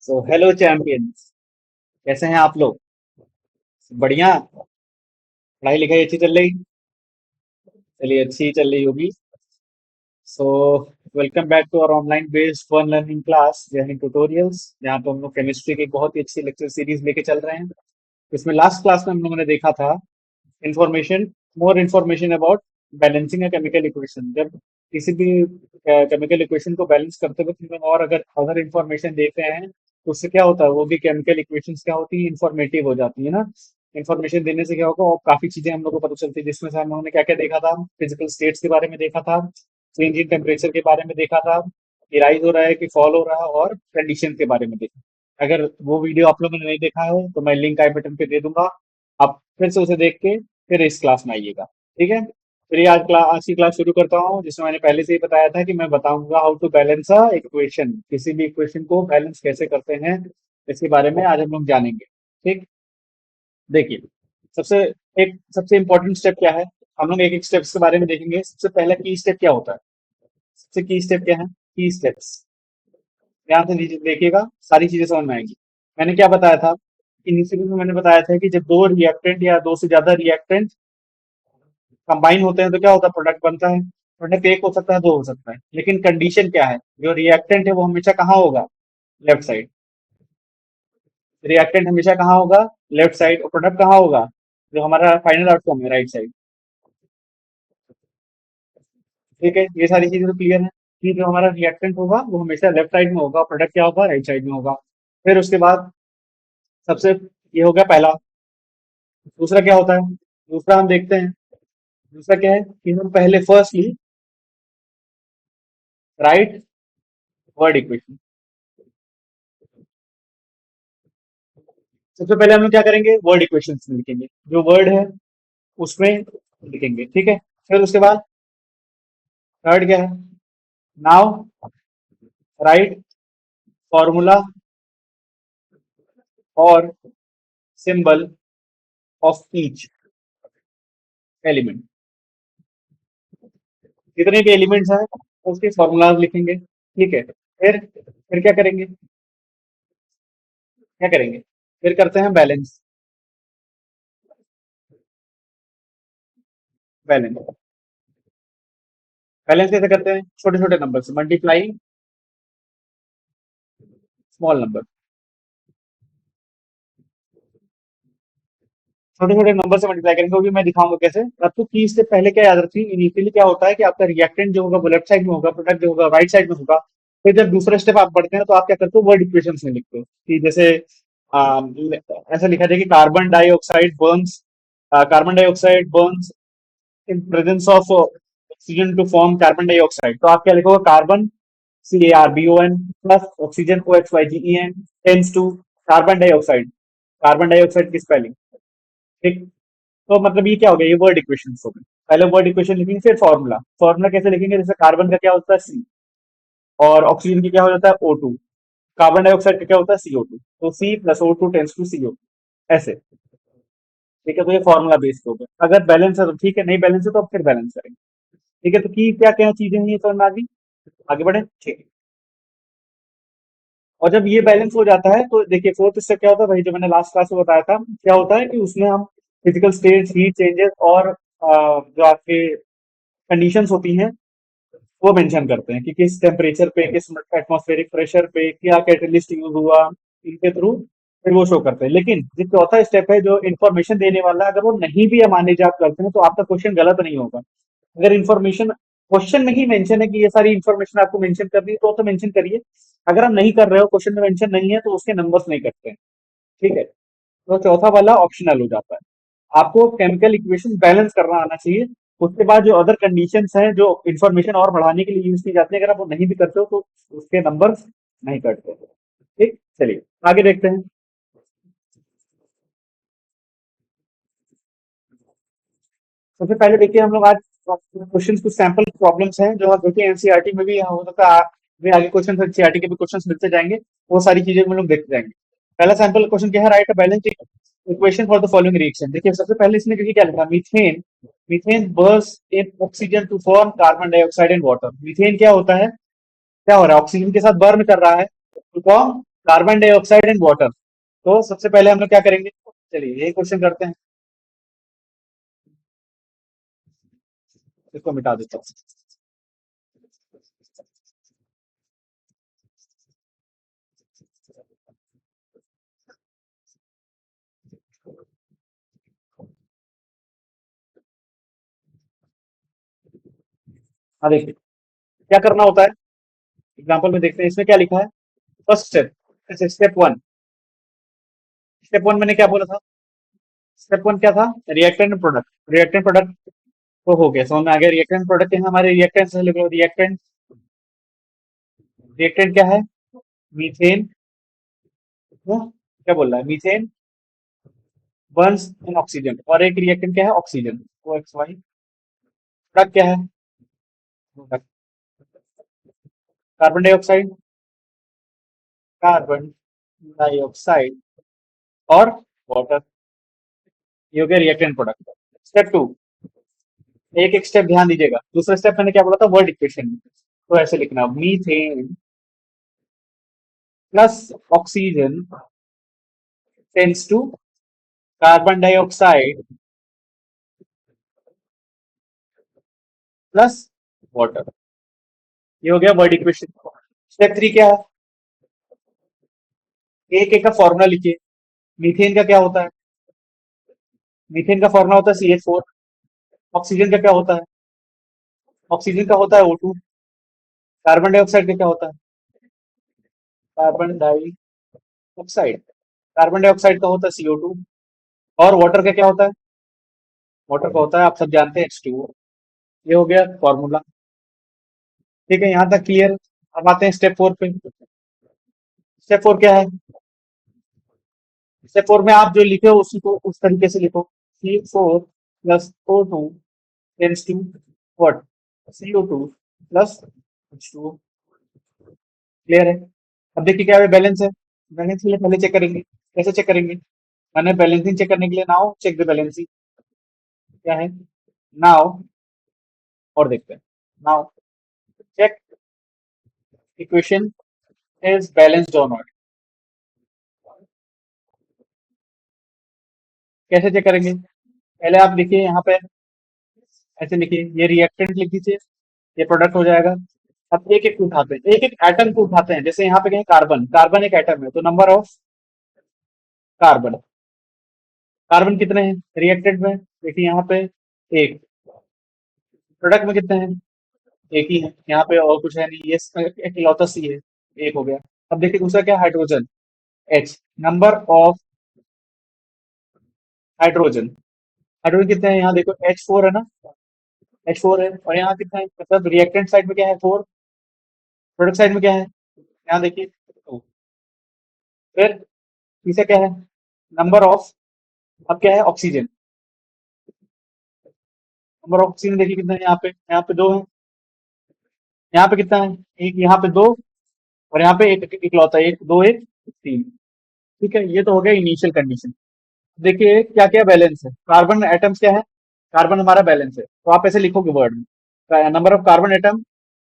So hello champions. कैसे हैं आप लोग? बढ़िया। पढ़ाई लिखाई अच्छी चल रही? चलिए, अच्छी ही चल रही होगी। So welcome back to our online based fun learning class यानी ट्यूटोरियल्स, जहाँ पे हम लोग केमिस्ट्री की बहुत ही अच्छी लेक्चर सीरीज लेके चल रहे हैं। इसमें लास्ट क्लास में हम लोगों ने देखा था information, more information about balancing a chemical equation. जब किसी भी केमिकल इक्वेशन को बैलेंस करते वक्त हम लोग और अगर अदर इंफॉर्मेशन देते हैं तो उससे क्या होता है, वो भी केमिकल इक्वेशंस क्या होती है, इंफॉर्मेटिव हो जाती है ना। इंफॉर्मेशन देने से क्या होगा, और काफी चीजें हम लोग को पता चलती है, जिसमें से हम लोगों ने क्या क्या देखा था। फिजिकल स्टेट्स के बारे में देखा था, चेंज इन टेम्परेचर के बारे में देखा था, कि राइज हो रहा है कि फॉल हो रहा है, और कंडीशन के बारे में देखा। अगर वो वीडियो आप लोगों ने नहीं देखा है तो मैं लिंक आई बटन पे दे दूंगा। आप फिर से उसे देख के फिर इस क्लास में आइएगा। ठीक है, चलिए आज की क्लास शुरू करता हूँ, जिसमें मैंने पहले से ही बताया था कि मैं बताऊंगा how to balance a equation. किसी भी इक्वेशन को बैलेंस कैसे करते हैं, इसके बारे में आज हम लोग जानेंगे। ठीक, देखिए, सबसे सबसे इंपॉर्टेंट स्टेप क्या है, हम लोग एक एक स्टेप्स के बारे में देखेंगे। सबसे पहला की स्टेप क्या होता है? सबसे की स्टेप क्या है? की स्टेप्स, ध्यान से नीचे देखिएगा, सारी चीजें समझ में आएंगी। मैंने क्या बताया था? इनिशियली में मैंने बताया था कि जब दो रिएक्टेंट या दो से ज्यादा रिएक्टेंट कंबाइन होते हैं तो क्या होता है, प्रोडक्ट बनता है। प्रोडक्ट एक हो सकता है, दो हो सकता है, लेकिन कंडीशन क्या है, जो रिएक्टेंट है वो हमेशा कहाँ होगा? Left side. रिएक्टेंट हमेशा कहाँ होगा? Left side. और प्रोडक्ट कहाँ होगा, जो हमारा फाइनल आउटकम है, राइट साइड। ठीक है, ये सारी चीजें तो क्लियर है कि जो हमारा रिएक्टेंट होगा वो हमेशा लेफ्ट साइड में होगा, प्रोडक्ट क्या होगा, राइट साइड में होगा। फिर उसके बाद सबसे, ये हो गया पहला। दूसरा क्या होता है? दूसरा हम देखते हैं। दूसरा क्या है कि हम पहले फर्स्टली राइट वर्ड इक्वेशन। सबसे पहले हम लोग क्या करेंगे, वर्ड इक्वेशन लिखेंगे, जो वर्ड है उसमें लिखेंगे। ठीक है, फिर उसके बाद थर्ड क्या है? नाउ राइट फॉर्मूला और सिंबल ऑफ ईच एलिमेंट। जितने भी एलिमेंट्स हैं उसके फॉर्मूलाज लिखेंगे। ठीक है, फिर क्या करेंगे? क्या करेंगे? फिर करते हैं बैलेंस। बैलेंस बैलेंस कैसे करते हैं? छोटे छोटे नंबर से मल्टीप्लाई स्मॉल नंबर। छोटे छोटे नंबर से मल्टीप्लाई करेंगे, वो भी मैं दिखाऊंगा कैसे। आपको की से पहले क्या याद रखिए, इनिशियली क्या होता है कि आपका रिएक्टेंट जो होगा वो लेफ्ट साइड में होगा, प्रोडक्ट जो होगा राइट साइड में होगा। फिर जब दूसरा स्टेप आप बढ़ते हैं तो आप क्या करते हो, वर्ड इक्वेशन में लिखते हो कि जैसे ऐसा लिखा जाए कि carbon dioxide burns in presence of oxygen to form carbon dioxide. तो आप क्या लिखोगे, carbon CARBON plus oxygen OHYGEN tends to carbon dioxide. Carbon dioxide की स्पेलिंग। ठीक, तो मतलब ये क्या हो गया, ये वर्ड इक्वेशन हो गए। पहले वर्ड इक्वेशन लिखेंगे, फिर फॉर्मूला। फॉर्मूला कैसे लिखेंगे, जैसे कार्बन का क्या होता है C, और ऑक्सीजन की क्या हो जाता है O2, कार्बन डाइऑक्साइड का क्या होता है CO2, तो C plus O2 tends to CO2, ऐसे। ठीक है, तो ये फॉर्मूला बेस्ड हो गया। अगर बैलेंस है तो ठीक है, नहीं बैलेंस है तो अब फिर बैलेंस करेंगे। ठीक है, तो की क्या क्या चीजें हैं ये समझ में आ गई। आगे बढ़े, ठीक है। और जब ये बैलेंस हो जाता है तो देखिए फोर्थ स्टेप क्या होता है, वही जो मैंने लास्ट क्लास में बताया था। क्या होता है कि उसमें हम फिजिकल स्टेट्स, हीट चेंजेस और जो आपके कंडीशंस होती हैं वो मेंशन करते हैं कि किस टेम्परेचर पे, किस एटमॉस्फेरिक प्रेशर पे क्या कैटलिस्ट यूज हुआ, इनके थ्रू फिर वो शो करते हैं। लेकिन जो चौथा स्टेप है, जो इन्फॉर्मेशन देने वाला है, अगर वो नहीं भी मान लीजिए आप करते हैं तो आपका क्वेश्चन गलत नहीं होगा। अगर इन्फॉर्मेशन क्वेश्चन में ही मेंशन है कि ये सारी इन्फॉर्मेशन आपको मेंशन करनी है तो मेंशन करिए। अगर आप नहीं कर रहे हो, क्वेश्चन में मेंशन नहीं है, तो उसके नंबर्स नहीं कटते हैं। ठीक है, तो चौथा वाला ऑप्शनल हो जाता है। आपको केमिकल इक्वेशन बैलेंस करना आना चाहिए। उसके बाद जो अदर कंडीशंस हैं, जो इन्फॉर्मेशन और बढ़ाने के लिए यूज की जाती है, अगर आप वो नहीं भी करते हो तो उसके नंबर नहीं कटते। ठीक, चलिए आगे देखते हैं। सबसे पहले देखिए, हम लोग आज क्वेश्चन, कुछ सैंपल प्रॉब्लम्स हैं जो आप देखिए एनसीईआरटी में भी हो सकता है, भी आगे क्वेश्चन एनसीईआरटी के भी क्वेश्चन मिलते जाएंगे। वो सारी चीजें हम लोग देखते जाएंगे। पहला सैंपल क्वेश्चन क्या है, right a balance equation for the following reaction. देखिए सबसे पहले इसने क्योंकि क्या लिखा, methane methane burst in oxygen to form carbon dioxide and water. Methane क्या होता है, क्या हो रहा है, ऑक्सीजन के साथ बर्न कर रहा है to form carbon dioxide and water. तो सबसे पहले हम लोग क्या करेंगे, चलिए यही क्वेश्चन करते हैं, इसको मिटा देता हूँ। हाँ देखिए क्या करना होता है, एग्जाम्पल में देखते हैं इसमें क्या लिखा है। First step, step one. Step one मैंने क्या बोला था, स्टेप वन क्या था, reactant and product. Reactant product तो हो गया, समझ में आ गया। रिएक्टेंट प्रोडक्ट है हमारे रिएक्टेंट से लिखो, रिएक्टेंट। रिएक्टेंट क्या है, मीथेन। क्या बोल रहा है, मीथेन बर्न्स इन ऑक्सीजन, और एक रिएक्टेंट क्या है, ऑक्सीजन। ओ एक्स वाई। प्रोडक्ट क्या है, कार्बन डाइऑक्साइड। कार्बन डाइऑक्साइड और वाटर, ये हो गया रिएक्टेंट प्रोडक्ट। स्टेप टू, एक एक स्टेप ध्यान दीजिएगा। दूसरा स्टेप मैंने क्या बोला था, वर्ड इक्वेशन। तो ऐसे लिखना, methane plus oxygen tends to carbon dioxide plus water, ये हो गया वर्ड इक्वेशन। स्टेप थ्री क्या है, एक एक का फॉर्मूला लिखिए। मीथेन का क्या होता है, मीथेन का फॉर्मूला होता है CH4। ऑक्सीजन का क्या होता है, ऑक्सीजन का होता है O2। कार्बन डाइऑक्साइड का क्या होता है, कार्बन डाइऑक्साइड। कार्बन डाइऑक्साइड का होता है CO2। और वाटर का क्या होता है, वाटर का होता है आप सब जानते हैं H2O। ये हो गया फॉर्मूला। ठीक है, यहाँ तक क्लियर। अब आते हैं स्टेप फोर पे। स्टेप फोर क्या है, स्टेप फोर में आप जो लिखे हो उसी को उस तरीके से लिखो। C4 plus O2 tends to what, CO2 plus H2O। Clear है। अब देखिए क्या है, बैलेंस है। बैलेंस के लिए पहले चेक करेंगे, कैसे चेक करेंगे, मैंने बैलेंसिंग चेक करने के लिए नाउ चेक द बैलेंसिंग क्या है, नाउ। और देखते हैं, now check equation is balanced और नॉट। कैसे चेक करेंगे, पहले आप लिखिए यहाँ पे, ऐसे लिखिए, ये रिएक्टेंट लिख दीजिए, ये प्रोडक्ट हो जाएगा। अब एक एक उठाते हैं, एक एक एटम को उठाते हैं। जैसे यहाँ पे कहें कार्बन, कार्बन एक एटम है, तो नंबर ऑफ कार्बन, कार्बन कितने हैं रिएक्टेंट में, देखिए यहाँ पे एक। प्रोडक्ट में कितने हैं, एक ही है यहाँ पे, और कुछ है नहीं, ये इकलौता सी है, एक हो गया। अब देखिए दूसरा क्या है, hydrogen, H। Number of hydrogen, hydrogen कितने हैं, यहाँ देखो H4 है ना, H4 है। और यहाँ कितना है, मतलब रिएक्टेंट साइड में क्या है 4, प्रोडक्ट साइड में क्या है, यहाँ देखिए 2। फिर तीसरा क्या है, नंबर ऑफ, अब क्या है ऑक्सीजन, नंबर ऑफ ऑक्सीजन देखिए कितना है, यहाँ पे दो है, यहाँ पे कितना है, एक, यहाँ पे दो, और यहाँ पे एक इकलौता, एक दो एक तीन। ठीक है, ये तो हो गया इनिशियल कंडीशन। देखिए क्या क्या बैलेंस है, कार्बन एटम्स क्या है, कार्बन हमारा बैलेंस है, तो आप ऐसे लिखोगे वर्ड में, number of carbon atom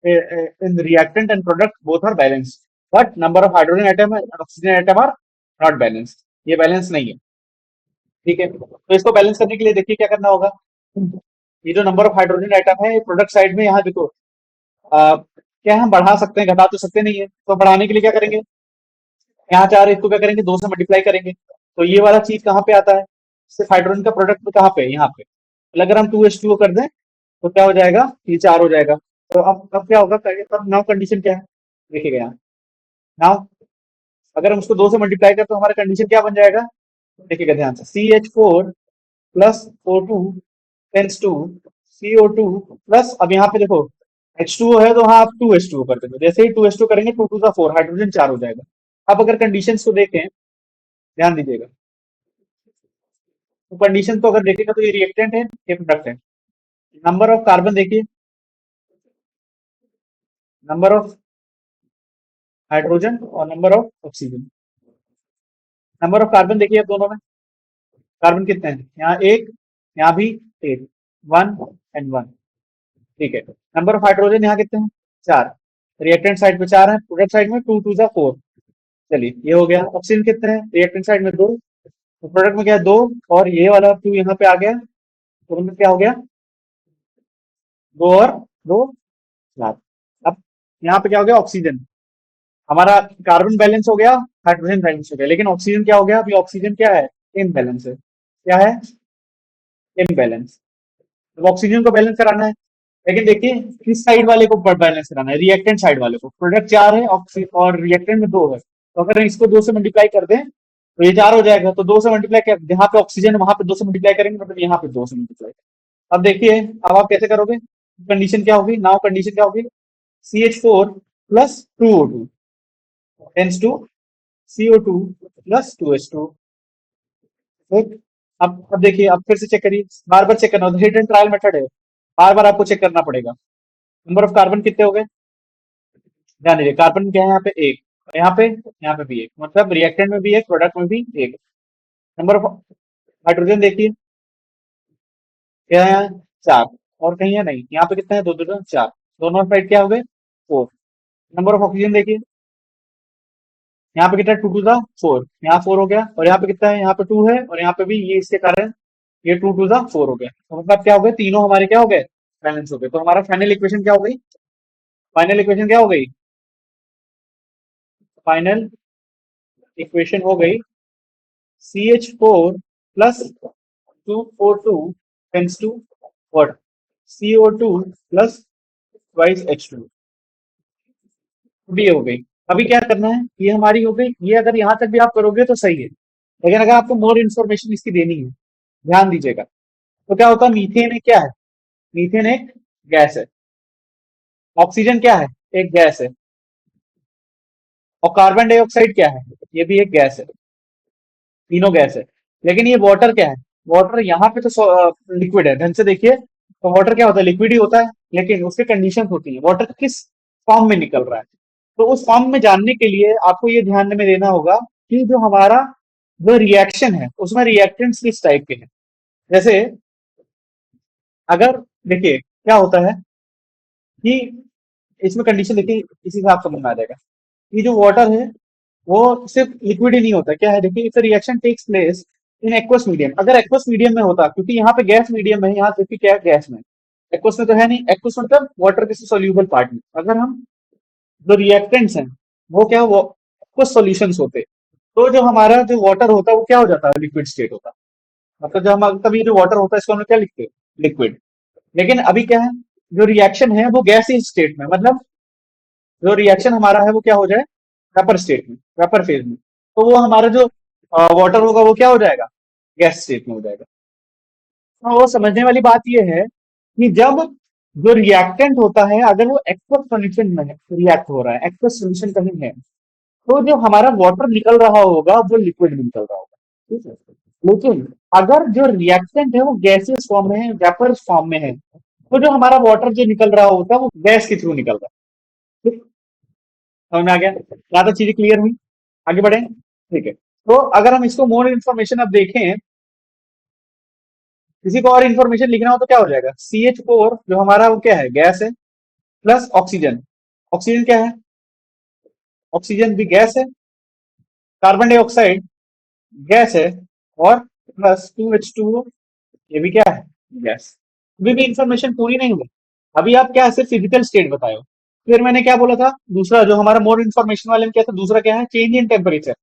in reactant and product both are balanced, but number of hydrogen atom and oxygen atom are not balanced, ये बैलेंस नहीं है। ठीक है, तो इसको बैलेंस करने के लिए देखिए क्या करना होगा, ये जो नंबर ऑफ हाइड्रोजन एटम है प्रोडक्ट साइड में, यहाँ देखो क्या हम बढ़ा सकते हैं, घटा तो सकते नहीं है, तो बढ़ाने के लिए क्या करेंगे, यहाँ चार, इसको क्या करेंगे, दो से मल्टीप्लाई करेंगे, तो ये वाला चीज कहाँ पे आता है, सिर्फ हाइड्रोजन का प्रोडक्ट में कहाँ पे, यहाँ पे। अगर हम 2H2O कर दें तो क्या हो जाएगा, ये चार हो जाएगा। तो अब क्या होगा, अब नाउ कंडीशन क्या है, देखिएगा यहाँ, नाउ अगर हम उसको दो से मल्टीप्लाई करें तो हमारा कंडीशन क्या बन जाएगा, देखिएगा ध्यान से, CH4 plus O2 tends to CO2 plus, अब यहाँ पे देखो H2O है, तो हाँ आप 2H2O कर देंगे, जैसे ही 2H2 करेंगे 2 2 4, हाइड्रोजन चार हो जाएगा। अब अगर कंडीशंस को देखें, ध्यान दीजिएगा, तो कंडीशन तो अगर देखेगा तो ये रिएक्टेंट है, ये प्रोडक्ट है। नंबर ऑफ कार्बन देखिए, नंबर ऑफ हाइड्रोजन और number of oxygen. Number of carbon देखिए अब दोनों में, कार्बन कितने हैं, यहाँ एक, यहाँ भी एक, 1 and 1। ठीक है, नंबर ऑफ हाइड्रोजन यहाँ कितने हैं, चार, रिएक्टेंट साइड पे चार है, प्रोडक्ट साइड में 2 2 4। चलिए ये हो गया। ऑक्सीजन कितने हैं रिएक्टेंट साइड में? दो। तो प्रोडक्ट में क्या है? दो। और ये वाला टू यहाँ पे आ गया, तो उनमें क्या हो गया? दो और दो, चार। अब यहाँ पे क्या हो गया? ऑक्सीजन हमारा कार्बन बैलेंस हो गया, हाइड्रोजन बैलेंस हो गया, लेकिन ऑक्सीजन क्या हो गया? अभी ऑक्सीजन क्या है? इनबैलेंस है। क्या है? इनबैलेंस। अब ऑक्सीजन को बैलेंस कराना है, लेकिन देखिए किस साइड वाले को बैलेंस कराना है? रिएक्टेंट साइड वाले को। प्रोडक्ट चार है ऑक्सीजन और रिएक्टेंट में दो है, तो अगर हम इसको दो से मल्टीप्लाई कर दें तो ये चार हो जाएगा। तो दो से मल्टीप्लाई कर, जहां पे ऑक्सीजन है वहां पे दो से मल्टीप्लाई करेंगे, मतलब यहाँ पे दो से मल्टीप्लाई। अब देखिए, अब आप कैसे करोगे? कंडीशन क्या होगी? नाउ कंडीशन क्या होगी? CH4 plus 2O2 tends to CO2 plus 2H2। ठीक। अब देखिए, अब फिर से चेक करिए, बार बार चेक करना होता है, हिट एंड ट्रायल मेथड है, बार बार आपको चेक करना पड़ेगा। नंबर ऑफ कार्बन कितने हो गए? ध्यान दीजिए, कार्बन क्या है यहाँ पे? एक। और यहाँ पे भी एक, मतलब रिएक्टेंट में भी एक, प्रोडक्ट में भी एक। नंबर ऑफ हाइड्रोजन देखिए, क्या है यहाँ? चार। और कहीं है नहीं, यहाँ पे कितना है? दो दो दो, चार। दोनों साइड क्या हो गए? फोर। नंबर ऑफ ऑक्सीजन देखिए, यहाँ पे कितना? टू टू दा फोर, यहाँ फोर हो गया। और यहाँ पे कितना है? यहाँ पे टू है, और यहाँ पे भी ये इसके कारण ये टू टू दा फोर हो गया। तो मतलब क्या हो गए? तीनों हमारे क्या हो गए? बैलेंस हो गए। तो हमारा फाइनल इक्वेशन क्या हो गई? फाइनल इक्वेशन क्या हो गई? फाइनल इक्वेशन हो गई CH4 plus 2O2 tends to what? CO2 plus twice H2। भी हो गई। अभी क्या करना है? ये हमारी हो गई। ये अगर यहाँ तक भी आप करोगे तो सही है, लेकिन अगर आपको मोर इन्फॉर्मेशन इसकी देनी है, ध्यान दीजिएगा। तो क्या होता है? मीथेन एक क्या है? मीथेन एक गैस है। ऑक्सीजन क्या है? एक गैस है। और कार्बन डाइऑक्साइड क्या है? ये भी एक गैस है। तीनों गैस है। लेकिन ये वाटर क्या है? वाटर यहाँ पे तो लिक्विड है, ढंग से देखिए। तो वाटर क्या होता है? लिक्विड ही होता है, लेकिन उसके कंडीशन होती है। वाटर किस फॉर्म में निकल रहा है? तो उस फॉर्म में जानने के लिए आपको ये ध्यान में देना होगा कि जो हमारा जो रिएक्शन है उसमें रिएक्टेंट्स किस टाइप के हैं। जैसे अगर देखिए क्या होता है कि इसमें कंडीशन देखिए, इसी से आप समझ में आ जाएगा कि जो वाटर है वो सिर्फ लिक्विड ही नहीं होता। क्या है? देखिए, if reaction takes place in aqueous medium, अगर एक्वस मीडियम में होता, क्योंकि यहाँ पे गैस मीडियम है, यहाँ देखिए क्या है? गैस में। एक्वस में तो है नहीं, एक्वस मतलब वाटर के सोल्यूबल पार्ट में। अगर हम जो रिएक्टेंट्स हैं वो क्या, वो एक्वस सॉल्यूशंस होते, तो जो हमारा जो वाटर होता है वो क्या हो जाता है? लिक्विड स्टेट होता। मतलब जब हम कभी जो वाटर होता है इसको हम लोग क्या लिखते हैं? लिक्विड। लेकिन अभी क्या है? जो रिएक्शन है वो गैसीय स्टेट में, मतलब जो रिएक्शन हमारा है वो क्या हो जाए? वेपर स्टेट में, वेपर फेज में। तो वो हमारा जो वाटर होगा वो क्या हो जाएगा? गैस स्टेट में हो जाएगा। तो वो समझने वाली बात ये है कि जब जो रिएक्टेंट होता है अगर वो एक्वस सॉल्यूशन में रिएक्ट हो रहा है, एक्वस सॉल्यूशन कहीं है, तो जो हमारा वाटर निकल रहा होगा वो लिक्विड में निकल रहा होगा। ठीक है। लेकिन अगर जो रिएक्टेंट है वो गैसियस फॉर्म में है, वेपर फॉर्म में है, तो जो हमारा वाटर जो निकल रहा होता है वो गैस के थ्रू निकल रहा है। ठीक। समझ में आ गया? या तो चीजें क्लियर हुई? आगे बढ़े। ठीक है। तो अगर हम इसको मोर इन्फॉर्मेशन अब देखें, किसी को और इन्फॉर्मेशन लिखना हो तो क्या हो जाएगा? CH4 जो हमारा वो क्या है? गैस है, प्लस ऑक्सीजन। ऑक्सीजन क्या है? ऑक्सीजन भी गैस है। कार्बन डाइऑक्साइड गैस है। और प्लस 2H2O, ये भी क्या है? गैस। अभी भी इंफॉर्मेशन पूरी नहीं हुई। अभी आप क्या है? सिर्फ फिजिकल स्टेट बताए हो। फिर मैंने क्या बोला था? दूसरा जो हमारा मोर इन्फॉर्मेशन वाले में क्या था? दूसरा क्या है? Change in temperature.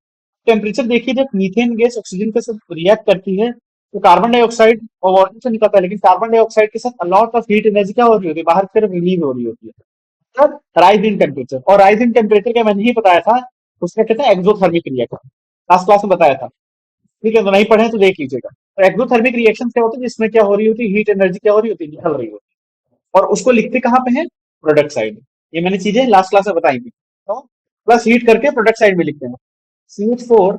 टेम्परेचर देखिए, जब मीथेन गैस ऑक्सीजन के साथ रिएक्ट करती है तो कार्बन डाइऑक्साइड और वाटर से निकलता है, लेकिन कार्बन डाइऑक्साइड के साथ अलॉट ऑफ हीट एनर्जी क्या हो रही होती है? बाहर की तरफ रिलीज हो रही होती है। मतलब राइज इन टेम्परेचर। और राइज इन टेम्परेचर क्या मैंने ही बताया था? उसका कहते हैं एक्सोथर्मिक रिएक्शन। लास्ट क्लास में बताया था। ठीक है, तो नहीं पढ़े तो देख लीजिएगा। तो एक्सोथर्मिक रिएक्शन क्या होता है? जिसमें क्या हो रही होती है? हीट एनर्जी क्या हो रही होती है? निकल रही होती है। और उसको लिखते कहाँ पे है? प्रोडक्ट साइड में। ये मैंने चीजें लास्ट क्लास में बताई थी। तो प्लस हीट करके प्रोडक्ट साइड में लिखते हैं। CH4,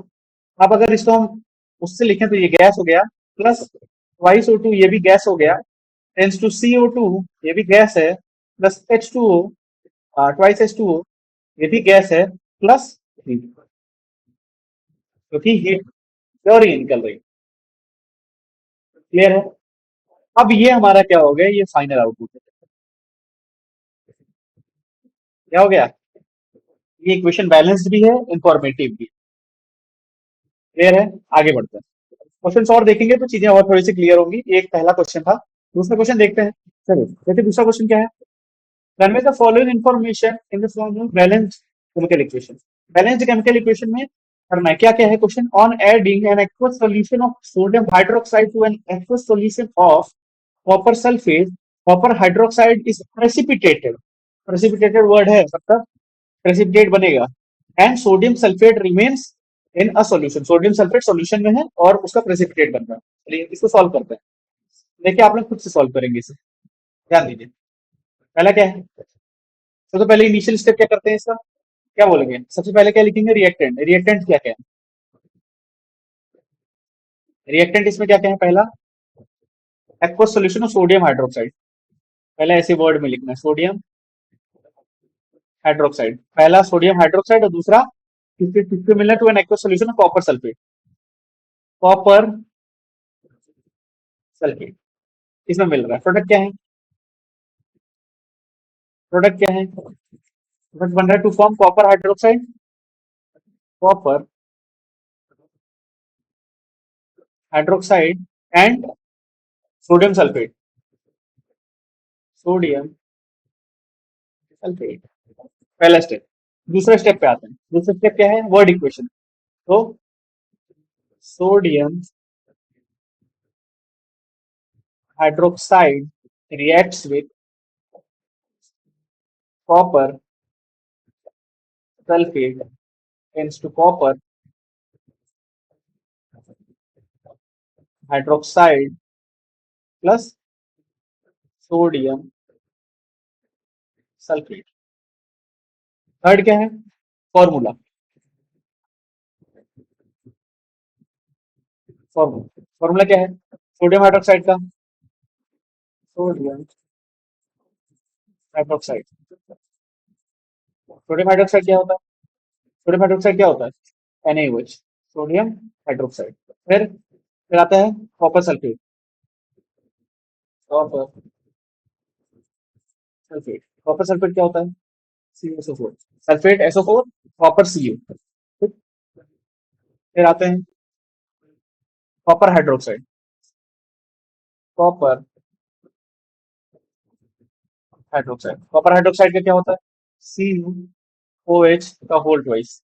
अब अगर इसको हम उससे लिखें तो ये गैस हो गया, प्लस ट्वाइस O2, ये भी गैस हो गया, टेंस टू CO2, ये भी गैस है, प्लस H2O, ट्वाइस H2O, ये भी गैस है, प्लस हीट, क्योंकि हीट प्योर ही निकल रही। क्लियर है? अब ये हमारा क्या हो गया? ये फाइनल आउटपुट है। क्या हो गया? ये इक्वेशन बैलेंस्ड भी है, इंफॉर्मेटिव भी। क्लियर है? आगे बढ़ते हैं। क्वेश्चन और देखेंगे तो चीजें और थोड़ी सी क्लियर होंगी। एक पहला क्वेश्चन था, दूसरा क्वेश्चन देखते हैं। चलिए देखिए दूसरा क्वेश्चन क्या है। Convey the following information in the form of balanced chemical equation. Balanced chemical equation में करना है क्या क्या है question. On adding N aqueous solution of sodium hydroxide to an aqueous solution of copper sulfate, copper hydroxide is precipitated। precipitated word है मतलब precipitate बनेगा। And sodium sulphate remains in a solution, sodium sulphate solution में है और उसका precipitate बन रहा है। चलिए इसको सॉल्व करते हैं। देखिए आप लोग खुद से सॉल्व करेंगे इसे, ध्यान दीजिए। पहला क्या है, सबसे पहले इनिशियल स्टेप क्या करते हैं इसका, क्या बोलेंगे। सबसे पहले क्या लिखेंगे, रिएक्टेंट। रिएक्टेंट क्या क्या है, रिएक्टेंट इसमें क्या क्या है। पहला aqueous solution of sodium hydroxide, पहले ऐसे वर्ड में लिखना है सोडियम हाइड्रोक्साइड। पहला सोडियम हाइड्रोक्साइड और दूसरा किसके किसके मिलना, to an aqueous solution of copper sulphate, copper sulphate इसमें मिल रहा है। प्रोडक्ट क्या है, प्रोडक्ट क्या है, प्रोडक्ट बन रहा है to form copper hydroxide, copper hydroxide and sodium sulphate, sodium sulphate. पहला स्टेप। दूसरे स्टेप पे आते हैं। दूसरा स्टेप क्या है, वर्ड इक्वेशन। तो सोडियम hydroxide reacts with copper sulfate, hence to copper hydroxide plus sodium sulfate। Third क्या है, फॉर्मूला। फॉर्मूला फॉर्मूला क्या है, सोडियम हाइड्रोक्साइड का, सोडियम हाइड्रोक्साइड। सोडियम हाइड्रोक्साइड क्या होता है, सोडियम हाइड्रोक्साइड क्या होता है, NaOH, सोडियम हाइड्रोक्साइड। फिर आता है copper sulphate, copper sulphate. Copper sulphate क्या होता है, CuSO4, sulphate SO4, copper Cu। फिर आते हैं copper hydroxide, copper hydroxide. Copper hydroxide का क्या होता है, CuOH का होल ट्वाइस,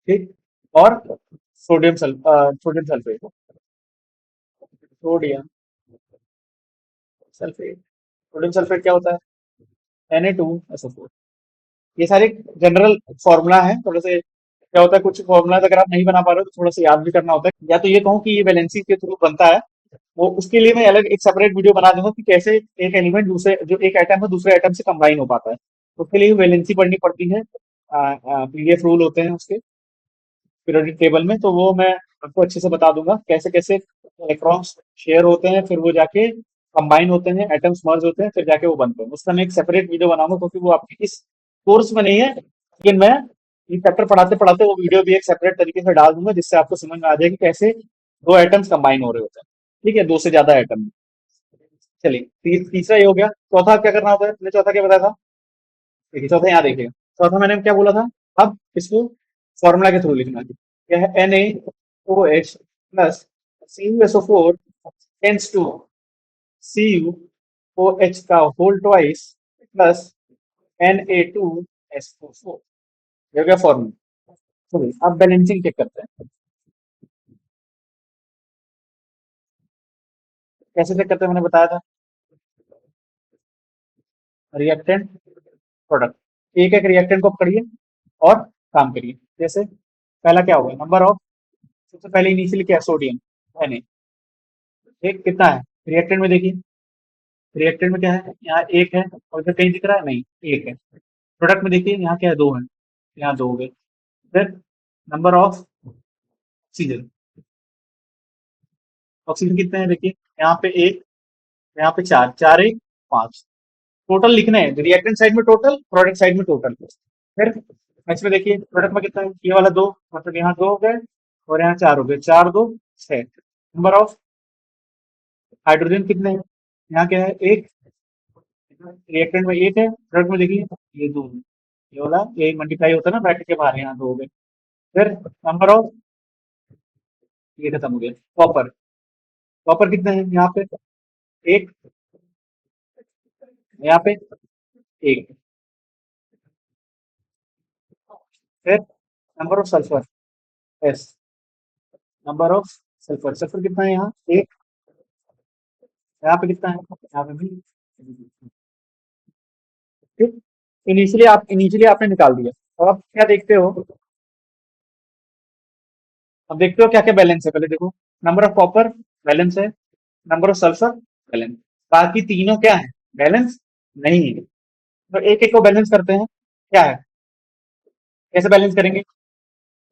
ठीक। और sodium sulphate, sodium sulphate. Sodium sulphate क्या होता है, Na2SO4। ये सारे जनरल फॉर्मूला है। थोड़े से क्या होता है, कुछ फॉर्मूला अगर आप नहीं बना पा रहे हो तो थोड़ा सा याद भी करना होता है। या तो ये कहूँ कि ये वैलेंसी के थ्रू बनता है, वो उसके लिए मैं अलग एक सेपरेट वीडियो बना दूंगा कि कैसे एक एलिमेंट दूसरे, जो एक एटम है दूसरे एटम से कंबाइन हो पाता है। तो उसके लिए वैलेंसी पढ़नी पड़ती है, पीडीएफ रूल होते हैं उसके पीरियोडिक टेबल में। तो वो मैं आपको अच्छे से बता दूंगा कैसे कैसे इलेक्ट्रॉन्स शेयर होते हैं, फिर वो जाके कंबाइन होते हैं, एटम्स मर्ज होते हैं, फिर जाके वो बनते हैं। उसका मैं एक सेपरेट वीडियो बनाऊंगा क्योंकि वो आपके इस कोर्स में नहीं है, लेकिन मैं ये चैप्टर पढ़ाते पढ़ाते वो वीडियो भी एक सेपरेट तरीके से डाल दूंगा, जिससे आपको समझ में आ जाएगी कैसे दो एटम्स कंबाइन हो रहे होते हैं। ठीक है, दो से ज्यादा एटम। चलिए तीसरा ये हो गया। चौथा क्या करना होता है, मैंने चौथा क्या बताया था, देखिए चौथा यहाँ देखिए। चौथा मैंने क्या बोला था, अब इसको फॉर्मूला के थ्रू लिखना है। क्या है, NaOH plus CuSO4 tends to CuOH का होल ट्वाइस प्लस Na2SO4। ये हो गया फॉर्मूला। चलिए अब बैलेंसिंग चेक करते हैं, कैसे चेक करते हैं मैंने बताया था। रिएक्टेंट प्रोडक्ट, एक एक रिएक्टेंट को पकड़िए और काम करिए। जैसे पहला क्या होगा, नंबर ऑफ, सबसे पहले इनिशियली क्या है, सोडियम है नहीं, एक कितना है रिएक्टेंट में देखिए। रिएक्टेंट में क्या है, यहाँ एक है और इधर कहीं दिख रहा है, नहीं एक है। प्रोडक्ट में देखिए यहाँ क्या है, दो है, यहाँ दो हो गए। फिर नंबर ऑफ ऑक्सीजन, ऑक्सीजन कितने हैं देखिए, यहाँ पे एक, यहाँ पे चार, चार एक पांच। टोटल लिखने हैं, रिएक्टेंट साइड में टोटल, प्रोडक्ट साइड में टोटल। फिर नेक्स्ट में देखिए प्रोडक्ट में कितना है, ये वाला दो, मतलब यहाँ दो हो गए और यहाँ चार हो गए, चार दो छह। नंबर ऑफ हाइड्रोजन कितने हैं, यहाँ क्या है एक, रिएक्टेंट में एक है, प्रोडक्ट में देखिए ये दो है। ये वाला ए मल्टीप्लाई होता है ना ब्रैकेट के बाहर, यहाँ दो हो गए। फिर नंबर ऑफ, ये खत्म हो गया। कॉपर, कॉपर कितने हैं यहाँ पे? एक, यहाँ पे एक। फिर number of sulphur, S, number of sulphur, sulphur कितना है यहाँ? एक। यहाँ पे कितना है? यहाँ पे भी। ठीक, इनिशियली आपने निकाल दिया। अब आप क्या देखते हो? अब देखते हो क्या क्या बैलेंस है, पहले देखो। नंबर ऑफ कॉपर बैलेंस है, नंबर ऑफ सल्फर बैलेंस। बाकी तीनों क्या है? बैलेंस नहीं है। तो एक एक को बैलेंस करते हैं। क्या है, कैसे बैलेंस करेंगे?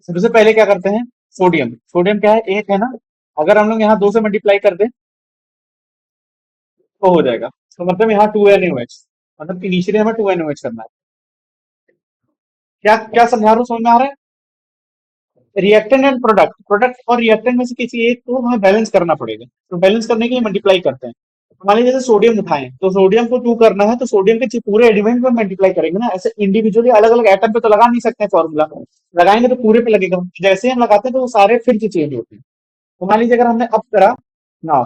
सबसे पहले क्या करते हैं? सोडियम, सोडियम क्या है? एक है ना। अगर हम लोग यहाँ दो से मल्टीप्लाई कर दें तो हो जाएगा। तो मतलब यहाँ टू एन ओ एच, मतलब इनिशियली हमें टू एन ओ एच करना है। क्या क्या समझा रहा हूँ, समझ में आ रहा है? रिएक्टेंट एंड प्रोडक्ट, प्रोडक्ट और रिएक्टेंट में से किसी एक को हमें बैलेंस करना पड़ेगा। तो बैलेंस करने के लिए मल्टीप्लाई करते हैं। तो मान लीजिए जैसे सोडियम उठाएं, तो सोडियम को टू करना है, तो सोडियम के पूरे एलिमेंट में मल्टीप्लाई करेंगे ना। ऐसे इंडिविजुअली अलग अलग एटम पे तो लगा नहीं सकते फॉर्मूला। लगाएंगे तो पूरे पे लगेगा। जैसे ही हम लगाते हैं तो वो सारे फिर से चेंज होते हैं। तो मान लीजिए अगर हमने अब करा ना,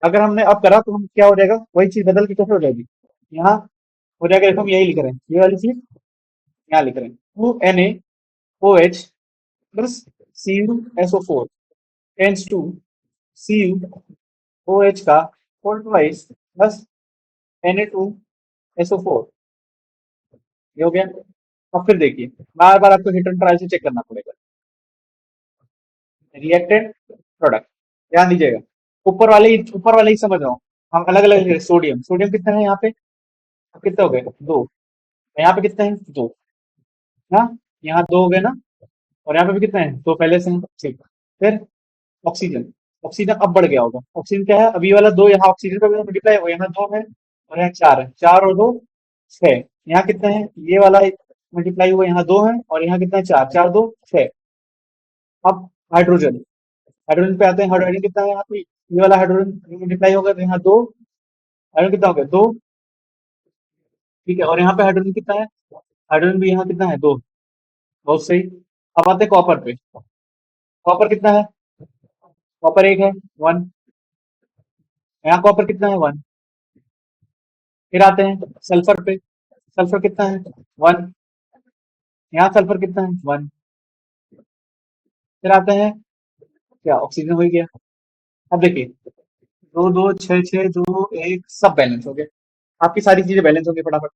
अगर हमने अब करा तो हम क्या हो जाएगा? वही चीज बदल के कैसे हो जाएगी? यहाँ हो जाएगा। देखो हम यही लिख रहे हैं, ये वाली चीज यहाँ लिख रहे हैं, two N A O H plus C U S O four tends to C U O H का four twice plus N A two S O four. ये हो गया। अब फिर देखिए, बार बार आपको हिट एंड ट्रायल से चेक करना पड़ेगा। रिएक्टेंट, प्रोडक्ट, ध्यान दीजिएगा। ऊपर वाले ही समझ रहा हूँ। हम अलग अलग, सोडियम, सोडियम कितना है यहाँ पे? अब कितने हो गए? दो। यहाँ पे कितने हैं? दो। हाँ, यहाँ दो हो गए ना। और यहाँ पे भी कितने हैं? दो पहले से हैं। ठीक। फिर ऑक्सीजन, ऑक्सीजन अब बढ़ गया होगा। ऑक्सीजन क्या है? अभी वाला दो, यहाँ ऑक्सीजन का मल्टीप्लाई हो, यहाँ दो है और यहाँ चार है। चार और दो छह। यहाँ कितने हैं? ये वाला मल्टीप्लाई हुआ, यहाँ दो है और यहाँ कितना है? चार, चार दो छह। अब हाइड्रोजन, हाइड्रोजन पे आते हैं। हाइड्रोजन कितना है यहाँ पे? ये वाला हाइड्रोजन मल्टीप्लाई होगा तो यहाँ दो। हाइड्रोजन कितना हो गया? दो। ठीक है, और यहाँ पे हाइड्रोजन कितना है? हाइड्रोजन भी यहाँ कितना है? दो। बहुत सही। अब आते हैं कॉपर पे। कॉपर कितना है? कॉपर एक है, वन। यहाँ कॉपर कितना है? वन। फिर आते हैं सल्फर पे। सल्फर कितना है? वन। यहाँ सल्फर कितना है? वन। फिर आते हैं, क्या ऑक्सीजन हो ही गया। अब देखिए, दो दो छह छह दो एक, सब बैलेंस हो गए। आपकी सारी चीजें बैलेंस हो गई फटाफट।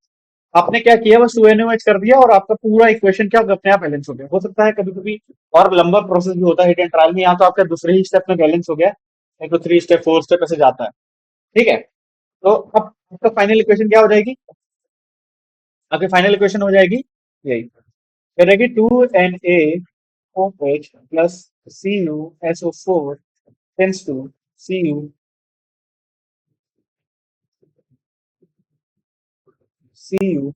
आपने क्या किया? बस टू एनओएच कर दिया और आपका पूरा इक्वेशन क्या हो गया? अपने आप बैलेंस हो गया। हो सकता है कभी कभी और लंबा प्रोसेस भी होता है हिट एंड ट्रायल में, यहाँ तो आपका दूसरे ही स्टेप में बैलेंस हो गया। नहीं तो थ्री स्टेप फोर स्टेप ऐसे जाता है। ठीक है, तो अब आपका फाइनल इक्वेशन क्या हो जाएगी? आपकी फाइनल इक्वेशन हो जाएगी यही, क्या रहेगी? Two N A O H plus C U S O four tends to C U C U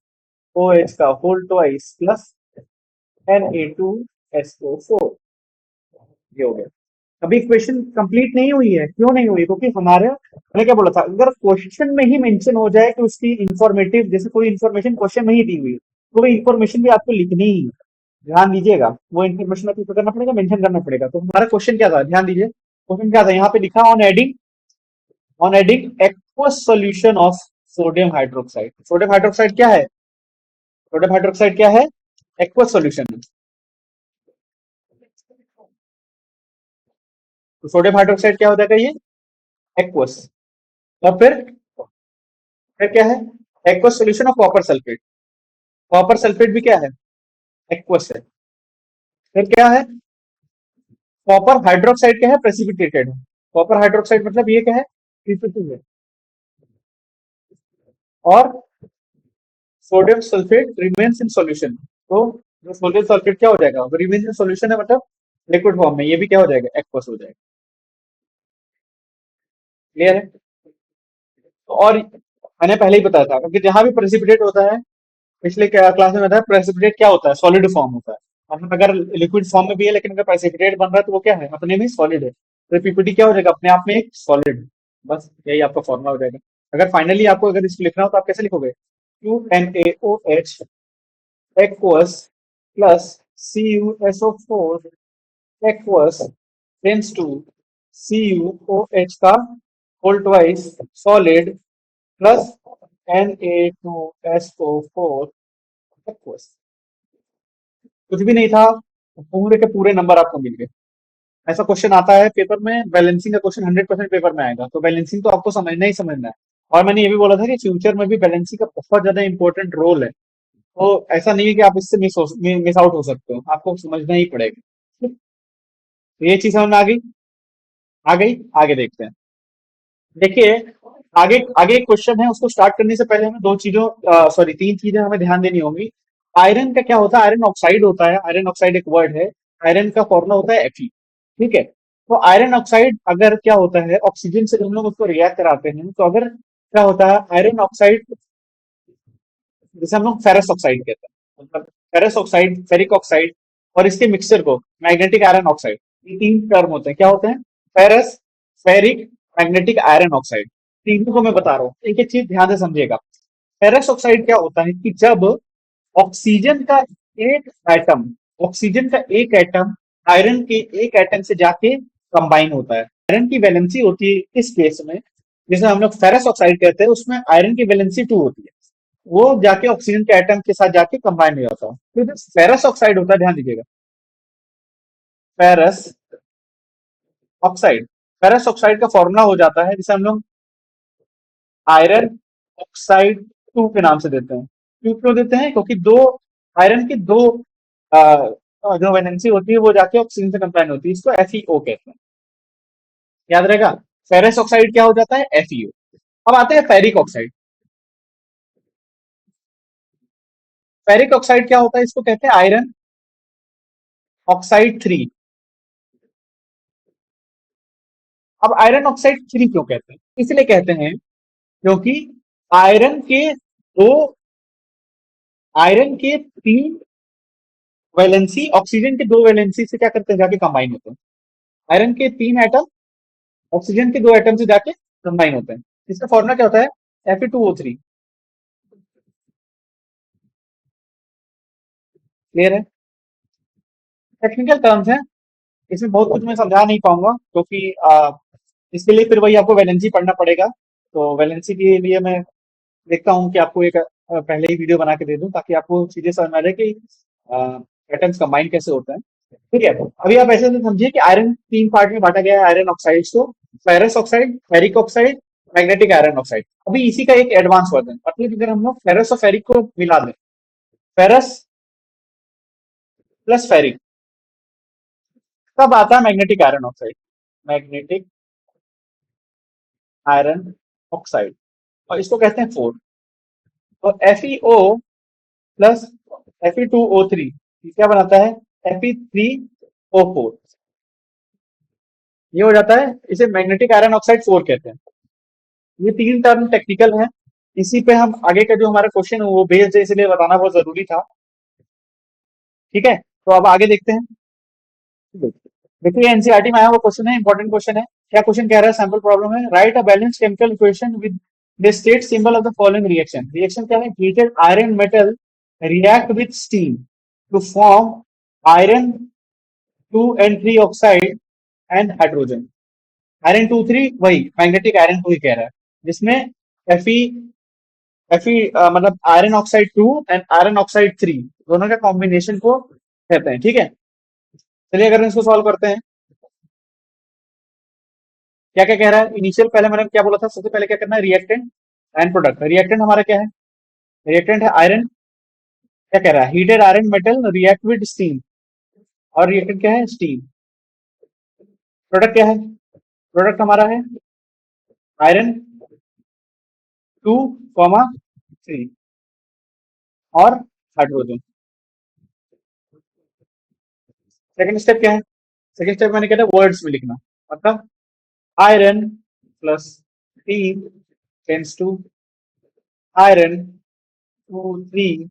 O H का whole twice plus N A two S O four. ये हो गया। अभी इक्वेशन कंप्लीट नहीं हुई है। क्यों नहीं हुई? क्योंकि हमारे, मैंने क्या बोला था, अगर क्वेश्चन में ही मेंशन हो जाए कि उसकी इंफॉर्मेटिव, जैसे कोई इन्फॉर्मेशन क्वेश्चन में ही दी हुई है, तो वो इन्फॉर्मेशन भी आपको लिखनी ही है। ध्यान दीजिएगा, वो इन्फॉर्मेशन आपको करना पड़ेगा, मेंशन करना पड़ेगा। तो हमारा क्वेश्चन क्या था? ध्यान दीजिए, क्वेश्चन क्या था? यहाँ पे लिखा, on adding aqueous solution of sodium hydroxide. Sodium hydroxide क्या है? सोडियम हाइड्रोक्साइड क्या है? Aqueous solution. तो सोडियम हाइड्रोक्साइड क्या हो जाएगा? ये एक्वस। और फिर क्या है? Aqueous solution of copper sulphate. Copper sulphate भी क्या है? एक्वस है। फिर क्या है? कॉपर हाइड्रोक्साइड क्या है? प्रेसिपिटेटेड है। कॉपर हाइड्रोक्साइड मतलब ये क्या है? प्रेसिपिटेटेड है। और sodium sulphate remains in solution. तो जो सोडियम सल्फेट क्या हो जाएगा? वो रिमेन्स इन सॉल्यूशन है, मतलब लिक्विड फॉर्म में। ये भी क्या हो जाएगा? एक्वस हो जाएगा। क्लियर है? तो और मैंने पहले ही बताया था, क्योंकि जहां भी प्रेसिपिटेट होता है, पिछले क्लास में बताया, प्रेसिपिटेट क्या होता है? सॉलिड फॉर्म होता है। मतलब अगर लिक्विड फॉर्म में भी है लेकिन अगर प्रेसिपिटेट बन रहा है तो वो क्या है? अपने में सॉलिड है। तो पीपीटी क्या हो जाएगा? अपने आप में एक सॉलिड। बस यही आपका फॉर्मुला हो जाएगा। अगर फाइनली आपको अगर इसको लिखना हो तो आप कैसे लिखोगे? Two N A O H aqueous plus CuSO4 aqueous tends to CuOH का whole twice solid plus Na2SO4 aqueous। कुछ भी नहीं था, पूरे के पूरे नंबर आपको मिल गए। ऐसा क्वेश्चन आता है पेपर में, बैलेंसिंग का क्वेश्चन 100% पेपर में आएगा, तो बैलेंसिंग तो आपको समझना ही समझना है। और मैंने ये भी बोला था कि फ्यूचर में भी बैलेंसिंग का बहुत ज्यादा इंपॉर्टेंट रोल है, तो ऐसा नहीं है कि आप इससे मिस आउट हो सकते हो, आपको समझना ही पड़ेगा। तो ये चीज समझ में आ गई। आगे देखते हैं। देखिए, आगे आगे एक क्वेश्चन है, उसको स्टार्ट करने से पहले हमें दो चीजों सॉरी तीन चीजें हमें ध्यान देनी होंगी। आयरन का क्या होता है, आयरन ऑक्साइड होता है, आयरन ऑक्साइड एक वर्ड है। आयरन का फॉर्मूला होता है Fe। ठीक है, तो आयरन ऑक्साइड अगर क्या होता है, ऑक्सीजन से हम लोग उसको रिएक्ट कराते हैं, तो अगर क्या होता है आयरन ऑक्साइड, जैसे हम लोग फेरस ऑक्साइड कहते हैं, मतलब फेरस ऑक्साइड, फेरिक ऑक्साइड और इसके मिक्सचर को मैग्नेटिक आयरन ऑक्साइड, ये तीन टर्म होते हैं। क्या होते हैं? Ferrous, ferric, magnetic iron oxide. तीनों को मैं बता रहा हूँ, एक एक चीज ध्यान से समझिएगा। फेरस ऑक्साइड क्या होता है कि जब ऑक्सीजन का एक एटम ऑक्सीजन का एक एटम आयरन के एक एटम से जाके कंबाइन होता है, आयरन की वैलेंसी होती है इस केस में, जिसे हम लोग फेरस ऑक्साइड कहते हैं, उसमें आयरन की वैलेंसी 2 होती है, वो जाके ऑक्सीजन के एटम के साथ जाके कंबाइन हो जाता है, तो जो फेरस ऑक्साइड होता है, ध्यान दीजिएगा, फेरस ऑक्साइड, फेरस ऑक्साइड का फॉर्मूला हो जाता है जिसे हम लोग आयरन ऑक्साइड 2 के नाम से देते हैं। क्यों देते हैं? क्योंकि दो आयरन की दो जो वैलेंसी होती है वो जाके ऑक्सीजन से कंबाइन होती है, इसको FeO कहते हैं। याद रहेगा, फेरस ऑक्साइड क्या हो जाता है? FeO। अब आते हैं फेरिक ऑक्साइड। फेरिक ऑक्साइड क्या होता है? इसको कहते हैं आयरन ऑक्साइड 3। अब आयरन ऑक्साइड 3 क्यों कहते हैं? इसलिए कहते हैं क्योंकि आयरन के दो आयरन के तीन वैलेंसी ऑक्सीजन के दो वैलेंसी से क्या करते हैं, जाके कंबाइन होते हैं। आयरन के तीन एटम ऑक्सीजन के दो एटम से जाके कंबाइन होते हैं। इसका फॉर्मूला क्या होता है? Fe2O3। क्लियर है? टेक्निकल टर्म्स है, इसमें बहुत कुछ मैं समझा नहीं पाऊंगा, क्योंकि इसके लिए फिर वही आपको वैलेंसी पढ़ना पड़ेगा। तो वैलेंसी के लिए मैं देखता हूँ कि आपको एक पहले ही वीडियो बना के दे दूं, ताकि आपको चीजें समझ में आ जाए कि एटम्स कंबाइन कैसे होते हैं। ठीक है, अभी आप ऐसे से समझिए कि आयरन तीन पार्ट में बांटा गया है, आयरन ऑक्साइड्स को, ferrous oxide, ferric oxide, magnetic iron oxide. अभी इसी का एक एडवांस वर्जन, मतलब अगर हम लोग फेरस और फेरिक को मिला दें, फेरस प्लस फेरिक, तब आता है magnetic iron oxide, magnetic iron oxide, और इसको कहते हैं 4। और FeO प्लस Fe2O3 क्या बनाता है? Fe3O4। ये हो जाता है, इसे मैग्नेटिक आयरन ऑक्साइड 4 कहते हैं। ये तीन टर्म टेक्निकल है, इसी पे हम आगे का जो हमारा क्वेश्चन है वो बेस्ड है, इसलिए बताना बहुत जरूरी था। ठीक है, तो अब आगे देखते हैं। देखिए, एनसीईआरटी में आया हुआ क्वेश्चन है, इंपॉर्टेंट क्वेश्चन है। क्या क्वेश्चन कह रहा है? सैंपल प्रॉब्लम है, right a balance chemical equation with the state symbol of the following reaction. Reaction क्या है? Heated iron metal react with steam to form iron 2 and 3 oxide and hydrogen. Iron 2 3 वही magnetic iron 2 ही कह रहा है, जिसमें Fe Fe मतलब iron oxide 2 and iron oxide 3 दोनों का कॉम्बिनेशन को कहते हैं। ठीक है, चलिए अगर इसको सॉल्व करते हैं। क्या क्या कह रहा है इनिशियल, पहले मैंने क्या बोला था, सबसे पहले क्या करना है? Reactant and product. रिएक्टेंट हमारा क्या है? रिएक्टेंट है आयरन। क्या कह रहा है? Heated iron metal react with steam, और रिएक्टेंट क्या है? स्टीम। प्रोडक्ट क्या है? प्रोडक्ट हमारा है आयरन 2 3 और हाइड्रोजन। सेकंड स्टेप क्या है? सेकंड स्टेप मैंने कहता है वर्ड्स में लिखना, मतलब iron plus steam tends to iron 2 3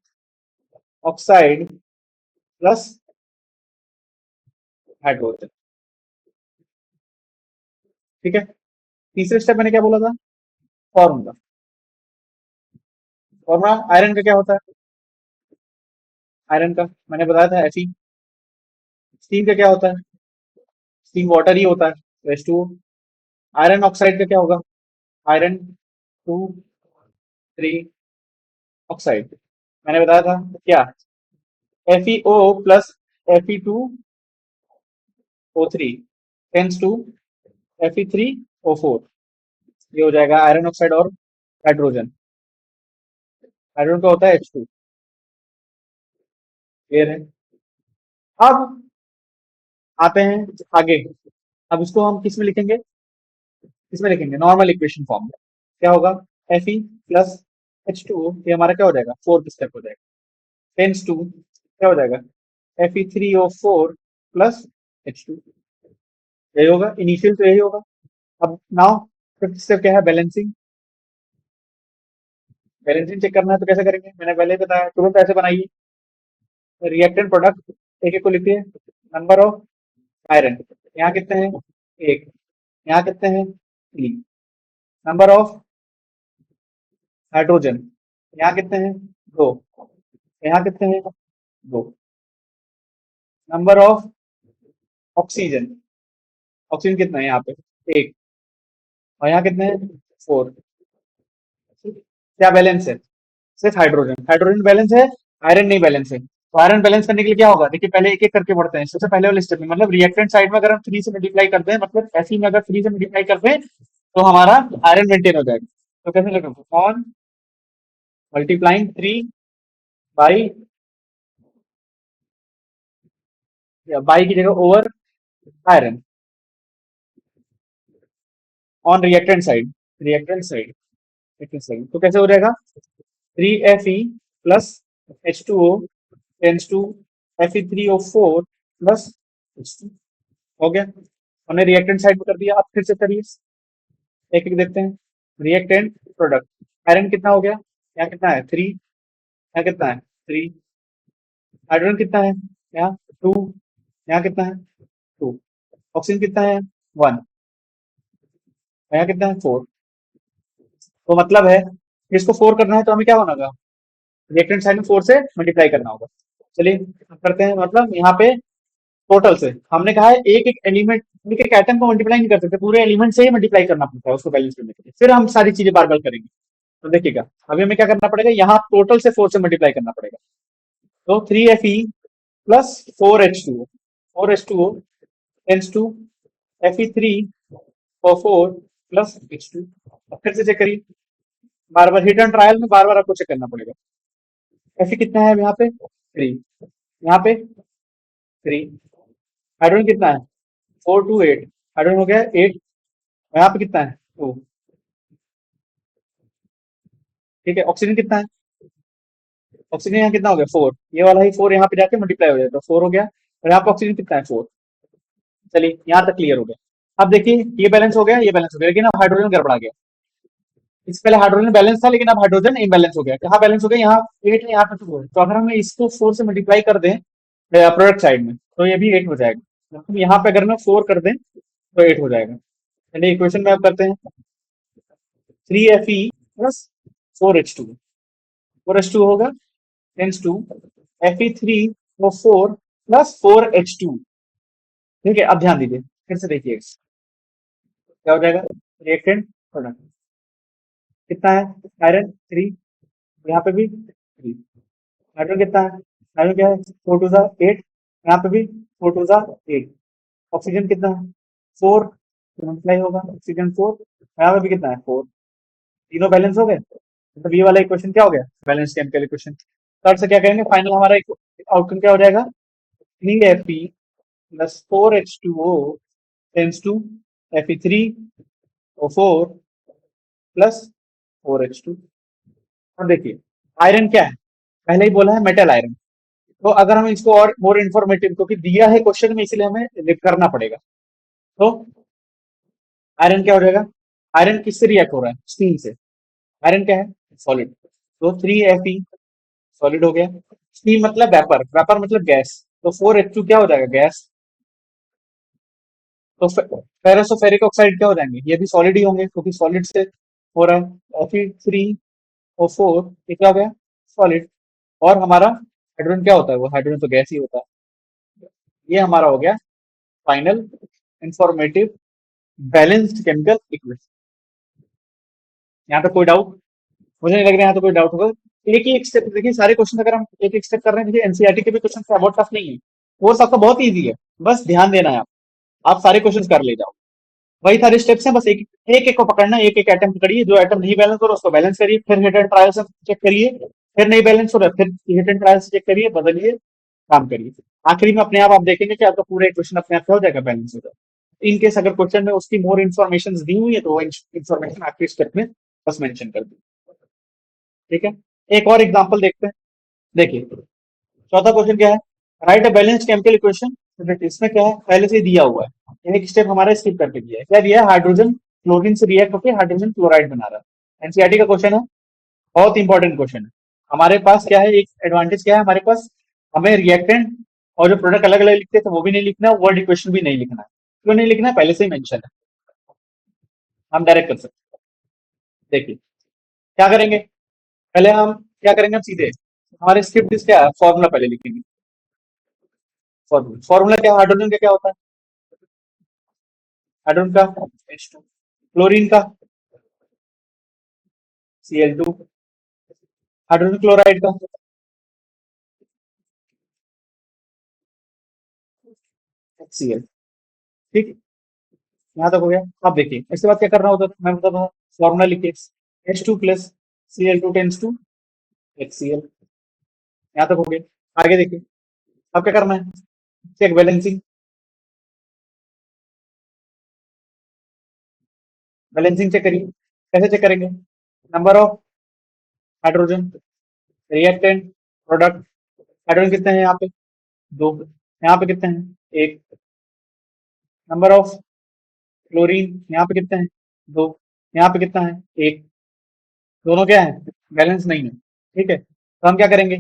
oxide plus hydrogen. ठीक है, तीसरे स्टेप मैंने क्या बोला था? फॉर्मूला। फॉर्मूला आयरन का क्या होता है? आयरन का मैंने बताया था Fe। स्टीम का क्या होता है? स्टीम वाटर ही होता है, H2O। आयरन ऑक्साइड का क्या होगा? Iron 2 3 oxide. मैंने बताया था क्या? FeO plus Fe2O3 tends to Fe3O4। ये हो जाएगा आयरन ऑक्साइड और हाइड्रोजन। हाइड्रोजन का होता है H2। क्लियर है? अब आते हैं आगे। अब इसको हम किस में लिखेंगे? किसमें लिखेंगे? नॉर्मल इक्वेशन फॉर्म में। क्या होगा? Fe प्लस H2O, ये हमारा क्या हो जाएगा? फोर्थ स्टेप हो जाएगा। टेंस टू क्या हो जाएगा? Fe3O4 plus H2। यही होगा, इनिशियल तो यही होगा। अब नाउ फिफ्थ स्टेप क्या है? बैलेंसिंग। बैलेंसिंग चेक करना है तो कैसे करेंगे? मैंने पहले ही बताया, तुरंत ऐसे बनाइए। रिएक्टेंट प्रोडक्ट एक एक को लिखिए। नंबर ऑफ आयरन, यहाँ कितने हैं? एक। यहाँ कितने हैं? 3। नंबर ऑफ हाइड्रोजन, यहाँ कितने हैं? 2। यहाँ कितने हैं? 2। नंबर ऑफ ऑक्सीजन, ऑक्सीजन कितना है यहाँ पे? 1। और यहाँ कितने हैं? 4। क्या बैलेंस है? सिर्फ हाइड्रोजन। हाइड्रोजन बैलेंस है, आयरन नहीं बैलेंस है। तो आयरन बैलेंस करने के लिए क्या होगा? देखिए पहले एक एक करके बढ़ते हैं। सबसे पहले वाले स्टेप में, मतलब रिएक्टेंट साइड में अगर हम 3 से मल्टीप्लाई करते हैं, मतलब Fe में अगर 3 से मल्टीप्लाई करते हैं तो हमारा आयरन मेंटेन हो जाएगा। तो कैसे लिखेंगे? ऑन मल्टीप्लाइंग 3 बाई, या बाई की जगह over iron on reactant side. Reactant side, reactant side तो कैसे हो जाएगा? 3Fe plus H2O tends to Fe3O4 plus H2। हो गया, हमने रिएक्टेंट साइड में कर दिया। अब फिर से करिए, एक एक देखते हैं। रिएक्टेंट प्रोडक्ट, आयरन कितना हो गया? यहाँ कितना है? 3। यहाँ कितना है? 3। हाइड्रोजन कितना है? यहाँ 2। यहाँ कितना है? 2। ऑक्सीजन कितना है? 1। यहाँ कितना है? 4। तो मतलब है, इसको 4 करना है तो हमें क्या होना होगा? रिएक्टेंट साइड में 4 से मल्टीप्लाई करना होगा। चलिए अब करते हैं। मतलब यहाँ पे टोटल से हमने कहा है एक एक एलिमेंट, एक एक एटम को मल्टीप्लाई नहीं कर सकते, पूरे एलिमेंट से ही मल्टीप्लाई करना पड़ता है उसको बैलेंस करने के लिए। फिर हम सारी चीजें बार बार करेंगे। तो देखिएगा, अभी हमें क्या करना पड़ेगा? यहाँ टोटल से 4 से मल्टीप्लाई करना पड़ेगा। तो 3Fe plus 4H2O tense to Fe3O4 plus H2। अब फिर से चेक करिए, बार बार हिट एंड ट्रायल में बार बार आपको चेक करना पड़ेगा। Fe कितना है यहाँ पे? 3। यहाँ पे 3। हाइड्रोजन कितना है? 4 2 8। हाइड्रोजन हो गया 8। यहाँ पे कितना है? 2। ठीक है, ऑक्सीजन कितना है? ऑक्सीजन यहाँ कितना हो गया? 4। ये वाला ही 4 यहाँ पे जाके मल्टीप्लाई हो जाएगा, तो 4 हो गया। और यहाँ पे ऑक्सीजन कितना है? 4। चलिए यहाँ तक क्लियर हो गया। अब देखिए, ये बैलेंस हो गया, ये बैलेंस हो गया, लेकिन अब हाइड्रोजन गड़बड़ा गया। इससे पहले हाइड्रोजन बैलेंस था, लेकिन अब हाइड्रोजन इम्बैलेंस हो गया। कहाँ बैलेंस हो गया? यहाँ 8 है, यहाँ पे 2 है। तो अगर हम इसको 4 से मल्टीप्लाई कर दें प्रोडक्ट साइड में, तो ये भी 8 हो जाएगा। हम यहाँ पे अगर मैं 4 कर दें तो 8 हो जाएगा। चलिए इक्वेशन में अब करते हैं। 3Fe plus 4H2। 4H2 होगा tense to Fe3O4 plus 4H2। ठीक है, अब ध्यान दीजिए, फिर से देखिए क्या हो जाएगा। रिएक्टेंट प्रोडक्ट कितना है? आयरन 3, यहाँ पे भी 3। हाइड्रोजन कितना है? हाइड्रोजन क्या है? 4 2 8। यहाँ पे भी 4 2 8। ऑक्सीजन कितना है? 4। मल्टीप्लाई होगा ऑक्सीजन 4। यहाँ पे भी कितना है? 4। तीनों बैलेंस हो गए। मतलब ये वाला इक्वेशन क्या हो गया? Balance chemical equation. थर्ड से क्या करेंगे? फाइनल हमारा आउटकम क्या हो जाएगा? 3Fe plus 4H2O tense to Fe3O4 plus 4H2। और देखिए, आयरन क्या है? पहले ही बोला है, मेटल आयरन। तो अगर हम इसको और मोर इन्फॉर्मेटिव, क्योंकि दिया है क्वेश्चन में इसलिए हमें लिख करना पड़ेगा। तो आयरन क्या हो जाएगा? आयरन किससे रिएक्ट हो रहा है? स्टील से। आयरन क्या है? सॉलिड। तो 3Fe सॉलिड हो गया। स्टीम मतलब वेपर, वेपर मतलब गैस। तो 4H2 क्या हो जाएगा? गैस। तो फेरस और फेरिक ऑक्साइड क्या हो जाएंगे? ये भी सॉलिड ही होंगे, क्योंकि सॉलिड से हो रहा है। Fe3O4 ये क्या हो गया? सॉलिड। और हमारा हाइड्रोजन क्या होता है? वो हाइड्रोजन तो गैस ही होता है। ये हमारा हो गया final informative balanced chemical equation. यहाँ पे कोई डाउट? मुझे नहीं लग रहा है यहाँ तो कोई डाउट होगा। एक ही एक स्टेप देखिए, सारे क्वेश्चन अगर हम एक एक स्टेप कर रहे हैं, देखिए एनसीईआरटी के भी क्वेश्चन बहुत टफ नहीं है। कोर्स आपका बहुत इजी है, बस ध्यान देना है आप सारे क्वेश्चन कर ले जाओ। वही सारे स्टेप्स हैं, बस एक एक एक को पकड़ना है, एक एक एटम करिए, जो एटम नहीं बैलेंस हो रहा उसको बैलेंस करिए, फिर हिट एंड ट्रायल से चेक करिए, फिर नहीं बैलेंस हो रहा फिर हिट एंड ट्रायल से चेक करिए, बदलिए, काम करिए। आखिरी में अपने आप देखेंगे कि आपका पूरा क्वेश्चन अपने आप से हो जाएगा, बैलेंस हो जाएगा। इन केस अगर क्वेश्चन में उसकी मोर इन्फॉर्मेशन दी हुई है तो वो इन्फॉर्मेशन आखिरी स्टेप में बस मेंशन कर दी। ठीक है, एक और एग्जांपल देखते हैं। देखिए, चौथा क्वेश्चन क्या है? Right a balanced chemical equation. इसमें क्या है, पहले से ही दिया हुआ है, एक स्टेप हमारा स्किप करके दिया है। क्या दिया है? हाइड्रोजन क्लोरीन से रिएक्ट होकर हाइड्रोजन क्लोराइड बना रहा है। एनसीईआरटी का क्वेश्चन है, बहुत इंपॉर्टेंट क्वेश्चन है। हमारे पास क्या है, एक एडवांटेज क्या है हमारे पास, हमें रिएक्टेंट और जो प्रोडक्ट अलग अलग लिखते थे वो भी नहीं लिखना, वर्ड इक्वेशन भी नहीं लिखना है। क्यों नहीं लिखना है? पहले से ही मेंशन है, हम डायरेक्ट कर सकते हैं। देखिए क्या करेंगे, पहले हम क्या करेंगे, हम सीधे हमारे स्क्रिप्ट क्या है, फॉर्मूला पहले लिखेंगे। फॉर्मूला क्या है? हाइड्रोजन का क्या होता है? हाइड्रोजन का H2, क्लोरीन का Cl2, हाइड्रोजन क्लोराइड का HCl। ठीक, यहाँ तक हो गया। अब देखिए इसके बाद क्या करना होता है, मैं बताता हूँ। फॉर्मूला लिखिए, H2 plus Cl2 tense to HCl। यहाँ तक हो गया। आगे देखिए, अब क्या करना है, चेक बैलेंसिंग। बैलेंसिंग चेक करिए, कैसे चेक करेंगे? Number of hydrogen, reactant, product. Hydrogen कितने हैं यहाँ पे? दो। यहाँ पे कितने हैं? एक। नंबर ऑफ क्लोरीन यहाँ पे कितने हैं? दो। यहाँ पे कितना है? एक। दोनों क्या है? बैलेंस नहीं है। ठीक है, तो हम क्या करेंगे,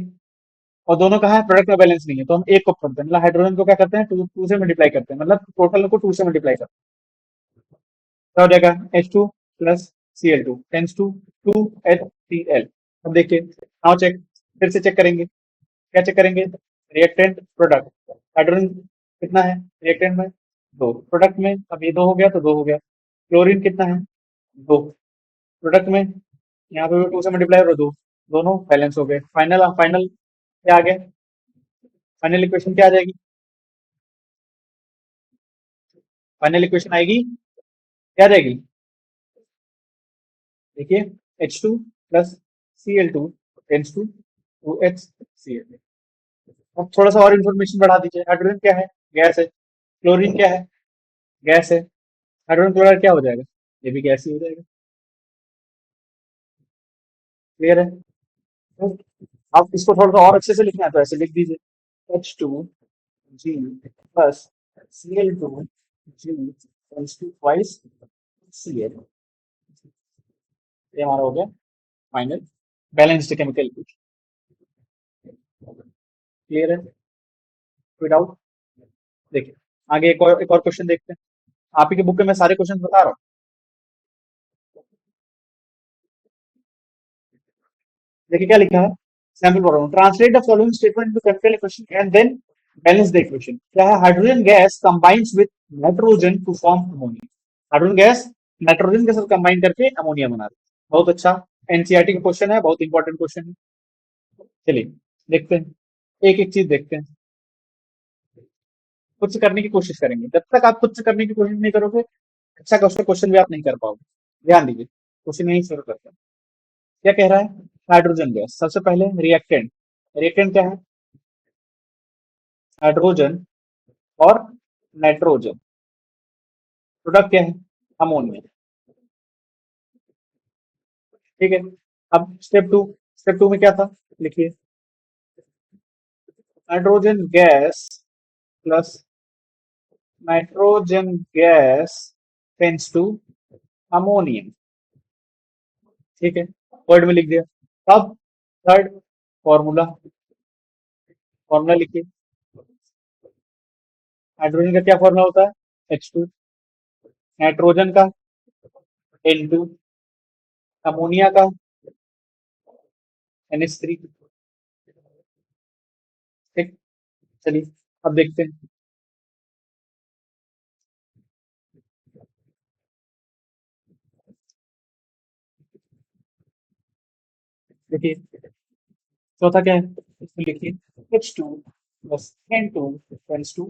और दोनों कहाँ है? प्रोडक्ट में बैलेंस नहीं है, तो हम एक को करते हैं, मतलब हाइड्रोजन को क्या करते हैं, टू से मल्टीप्लाई करते हैं, मतलब टोटल को टू से मल्टीप्लाई करते हैं। क्या हो जाएगा? H2 plus Cl2 tense to 2HCl। अब देखिए, नाउ चेक, फिर से चेक करेंगे। क्या चेक करेंगे? Reactant, product. हाइड्रोजन कितना है रिएक्टेंट में? दो। प्रोडक्ट में अब ये दो हो गया तो दो हो गया। क्लोरीन कितना है? दो। प्रोडक्ट में यहाँ पे भी टू से मल्टीप्लाई और दो, दोनों बैलेंस हो गए। फाइनल फाइनल क्या आ गया? फाइनल इक्वेशन क्या आ जाएगी? फाइनल इक्वेशन आएगी, क्या आ जाएगी? देखिए, H2 plus Cl2 tense to 2HCl। अब थोड़ा सा और इन्फॉर्मेशन बढ़ा दीजिए। हाइड्रोजन क्या है? गैस है। क्लोरीन क्या है? गैस है। हाइड्रोजन क्लोराइड क्या हो जाएगा? ये भी गैस ही हो जाएगा। क्लियर है? तो आप इसको थोड़ा सा और अच्छे से लिखना है तो ऐसे लिख दीजिए, H2G plus Cl2G tends to twice Cl। ये हमारा हो गया final balanced chemical equation. Clear है? कोई डाउट? देखिए आगे एक और क्वेश्चन देखते हैं। आप ही के बुक में मैं सारे क्वेश्चन बता रहा हूँ। देखिए क्या लिखा है, सैंपल पढ़ रहा हूँ। Translate the following statement into chemical equation and then balance the equation. क्या है? Hydrogen gas combines with nitrogen to form ammonia. Hydrogen gas nitrogen के साथ कंबाइन करके अमोनिया बना रही है। बहुत अच्छा, एनसीईआरटी का क्वेश्चन है, बहुत इंपॉर्टेंट क्वेश्चन है। चलिए देखते हैं, एक एक चीज देखते हैं। खुद से करने की कोशिश करेंगे, जब तक आप खुद से करने की कोशिश नहीं करोगे अच्छा क्वेश्चन भी आप नहीं कर पाओगे। ध्यान दीजिए, क्वेश्चन यही शुरू करते हैं। क्या कह रहा है? हाइड्रोजन गैस, सबसे पहले रिएक्टेंट। रिएक्टेंट क्या है? हाइड्रोजन और नाइट्रोजन। प्रोडक्ट क्या है? अमोनिया। ठीक है, अब स्टेप टू में क्या था, लिखिए। Hydrogen gas plus nitrogen gas tends to ammonia. ठीक है, वर्ड में लिख दिया। अब थर्ड फॉर्मूला, फॉर्मूला लिखिए। हाइड्रोजन का क्या फॉर्मूला होता है? H2। नाइट्रोजन का N2। अमोनिया का NH3। चलिए अब देखते हैं। देखिए चौथा क्या है, इसमें लिखिए H2 + N2 tense to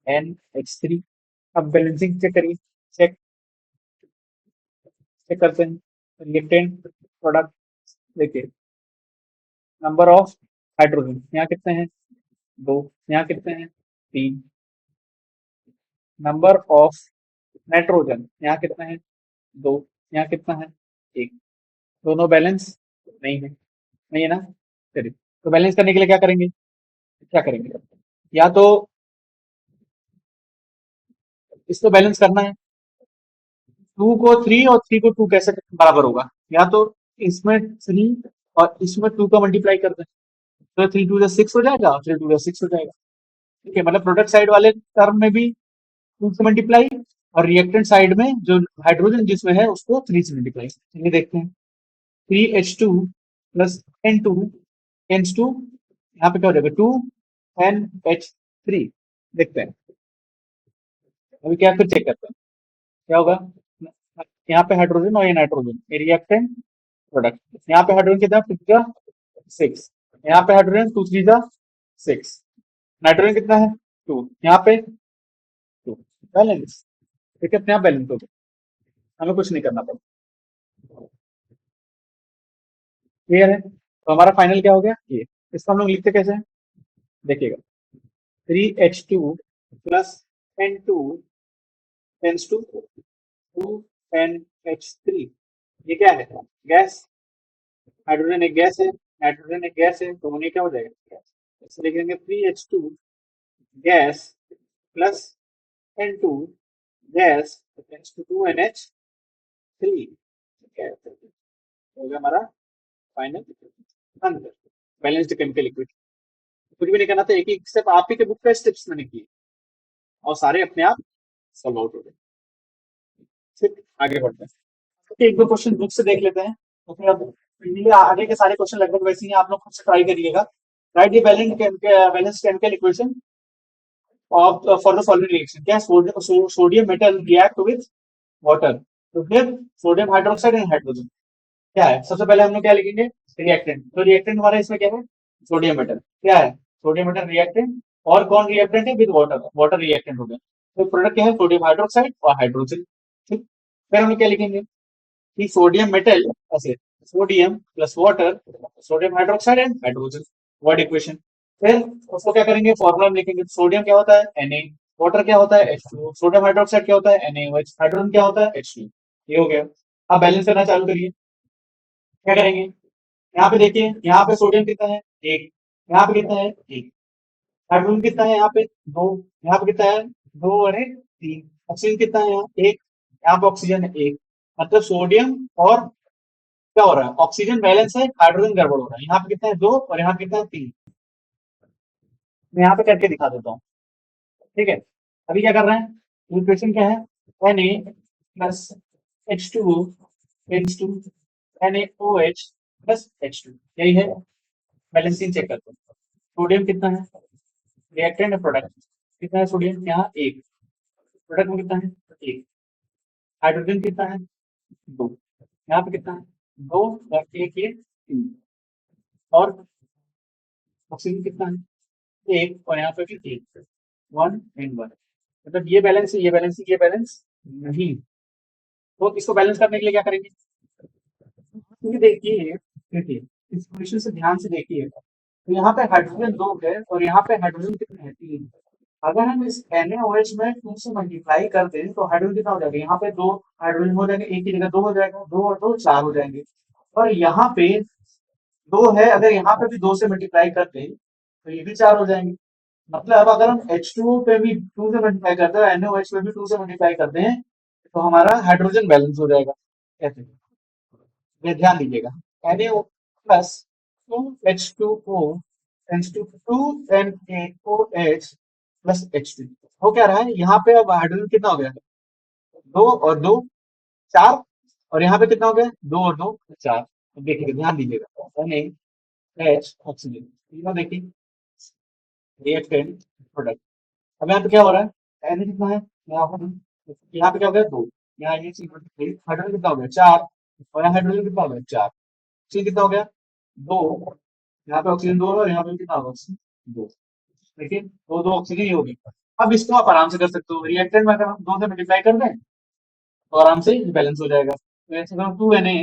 NH3। अब बैलेंसिंग चेक करिए। चेक चेक करते हैं रिएक्टेंट प्रोडक्ट। देखिए नंबर ऑफ हाइड्रोजन यहाँ कितने हैं, दो। यहाँ कितने हैं, तीन। नंबर ऑफ नाइट्रोजन यहाँ कितना है, दो। यहाँ कितना है, एक। दोनों बैलेंस नहीं है, नहीं है ना। चलिए तो बैलेंस करने के लिए क्या करेंगे, क्या करेंगे, या तो इसको बैलेंस करना है। टू को थ्री और थ्री को टू कैसे बराबर होगा, या तो इसमें थ्री और इसमें टू का मल्टीप्लाई कर दें, तो थ्री टू जा सिक्स हो जाएगा और थ्री टू जा सिक्स हो जाएगा। ठीक है, मतलब प्रोडक्ट साइड वाले टर्म में भी टू से मल्टीप्लाई, और रिएक्टेंट साइड में जो हाइड्रोजन जिसमें है उसको थ्री से मल्टीप्लाई। चलिए देखते हैं। 3H2 + N2 टेंस टू, यहाँ पे क्या हो जाएगा, 2NH3। देखते हैं अभी क्या, फिर चेक करते हैं क्या होगा। यहाँ पे हाइड्रोजन और ये नाइट्रोजन, ये रिएक्टेंट प्रोडक्ट। यहाँ पे हाइड्रोजन कितना, टू जा सिक्स। यहाँ पे हाइड्रोजन टू थ्री जा सिक्स। नाइट्रोजन कितना है, टू। यहाँ पे टू। बैलेंस। ठीक है, अपने आप बैलेंस हो गया, हमें कुछ नहीं करना पड़ा। क्लियर है, तो हमारा फाइनल क्या हो गया ये। इसको हम लोग लिखते कैसे हैं, देखिएगा। 3H2 + N2 tense to 2NH3। ये क्या है, गैस। हाइड्रोजन एक गैस है, नाइट्रोजन एक गैस है, तो उन्हें क्या हो जाएगा, गैस। इससे लिखेंगे 3H2 gas plus N2 gas tends to 2NH3। ठीक है, तो हो गया हमारा final answer, balanced chemical liquid. कुछ भी नहीं करना था, एक ही स्टेप आप ही के बुक का स्टेप्स मैंने किए और सारे अपने आप सॉल्व आउट हो गए। फिर आगे बढ़ते हैं। ओके, एक दो क्वेश्चन बुक से देख लेते हैं, तो फिर अब ये आगे के सारे क्वेश्चन लगभग वैसे ही हैं, आप लोग खुद से ट्राई करिएगा। Write the balance chemical equation of for the following reaction. क्या sodium metal react with water तो फिर सोडियम हाइड्रोक्साइड एंड हाइड्रोजन। क्या है, सबसे पहले हम लोग क्या लिखेंगे, रिएक्टेंट। तो रिएक्टेंट हमारा इसमें क्या है, सोडियम मेटल। क्या है, सोडियम मेटल रिएक्टेंट। और कौन रिएक्टेंट है, विद वाटर, वाटर रिएक्टेंट हो गया। तो प्रोडक्ट क्या है, सोडियम हाइड्रोक्साइड और हाइड्रोजन। ठीक, फिर हम लोग क्या लिखेंगे कि सोडियम मेटल ऐसे, sodium plus water, sodium hydroxide and hydrogen, word equation. फिर उसको क्या करेंगे, फॉर्मूला में लिखेंगे। सोडियम क्या होता है, Na। वाटर क्या होता है, H2। सोडियम हाइड्रोक्साइड क्या होता है, NaOH। हाइड्रोजन क्या होता है, H2। ये हो गया। अब बैलेंस करना चालू करिए। क्या करेंगे, यहाँ पे देखिए, यहाँ पे सोडियम कितना है, एक। यहाँ पे कितना है, एक। हाइड्रोजन कितना है, यहाँ पे दो। यहाँ पे कितना है, दो और एक, तीन। ऑक्सीजन कितना है, यहाँ एक। यहाँ पे ऑक्सीजन है एक। मतलब सोडियम और क्या हो रहा है, ऑक्सीजन बैलेंस है, हाइड्रोजन गड़बड़ हो रहा है। यहाँ पे कितना है, दो, और यहाँ कितना है, तीन। मैं यहाँ पे करके दिखा देता हूँ। ठीक है, अभी क्या कर रहे हैं, इक्वेशन क्या है, Na + H2O tends to NaOH + H2। यही है, बैलेंसिंग चेक करते हैं। सोडियम कितना है, रिएक्टेंट है, प्रोडक्ट कितना है, सोडियम यहाँ एक। प्रोडक्ट में कितना है, एक। हाइड्रोजन कितना है, दो। यहाँ पे कितना है, दो और एक, ये तीन। और ऑक्सीजन कितना है, एक, और यहाँ पे भी एक। वन एंड वन, मतलब ये बैलेंस है, ये बैलेंस है, ये बैलेंस नहीं। तो इसको बैलेंस करने के लिए क्या करेंगे, क्योंकि देखिए, देखिए इस क्वेश्चन से ध्यान से देखिए, तो यहाँ पे हाइड्रोजन दो है और यहाँ पे हाइड्रोजन कितने हैं, तीन। अगर हम इस NaOH में टू से मल्टीप्लाई कर दें तो हाइड्रोजन कितना हो जाएगा, यहाँ पे दो हाइड्रोजन हो जाएंगे, एक की जगह दो हो जाएगा, दो और दो चार हो जाएंगे। और यहाँ पे दो है, अगर यहाँ पे भी दो से मल्टीप्लाई कर दें तो ये भी चार हो जाएंगे। मतलब अगर हम H2O पे भी टू से मल्टीप्लाई करते हैं, NaOH पे भी टू से मल्टीप्लाई करते हैं, तो हमारा हाइड्रोजन बैलेंस हो जाएगा। कैसे, ये ध्यान दीजिएगा। Na plus two H2O tends to two NaOH plus H2। हो क्या रहा है, यहाँ पे अब हाइड्रोजन कितना हो गया, दो और दो, चार। और यहाँ पे कितना हो गया, दो और दो, चार। अब देखिए ध्यान दीजिएगा, Na H ऑक्सीजन, तीनों देखिए रिएक्टेंट प्रोडक्ट। अब यहाँ पे क्या हो रहा है, एन कितना है, यहाँ पे क्या हो गया 2, यहाँ ये हाइड्रोजन कितना हो गया 4, और यहाँ हाइड्रोजन कितना हो गया 4, ऑक्सीजन कितना हो गया 2, यहाँ पे ऑक्सीजन 2 और यहाँ पे कितना होगा ऑक्सीजन 2, देखिए दो दो ऑक्सीजन ही होगी। अब इसको आप आराम से कर सकते हो, रिएक्टेंट में अगर हम 2 से मल्टीप्लाई कर दें तो आराम से बैलेंस हो जाएगा। तो ऐसे करो 2Na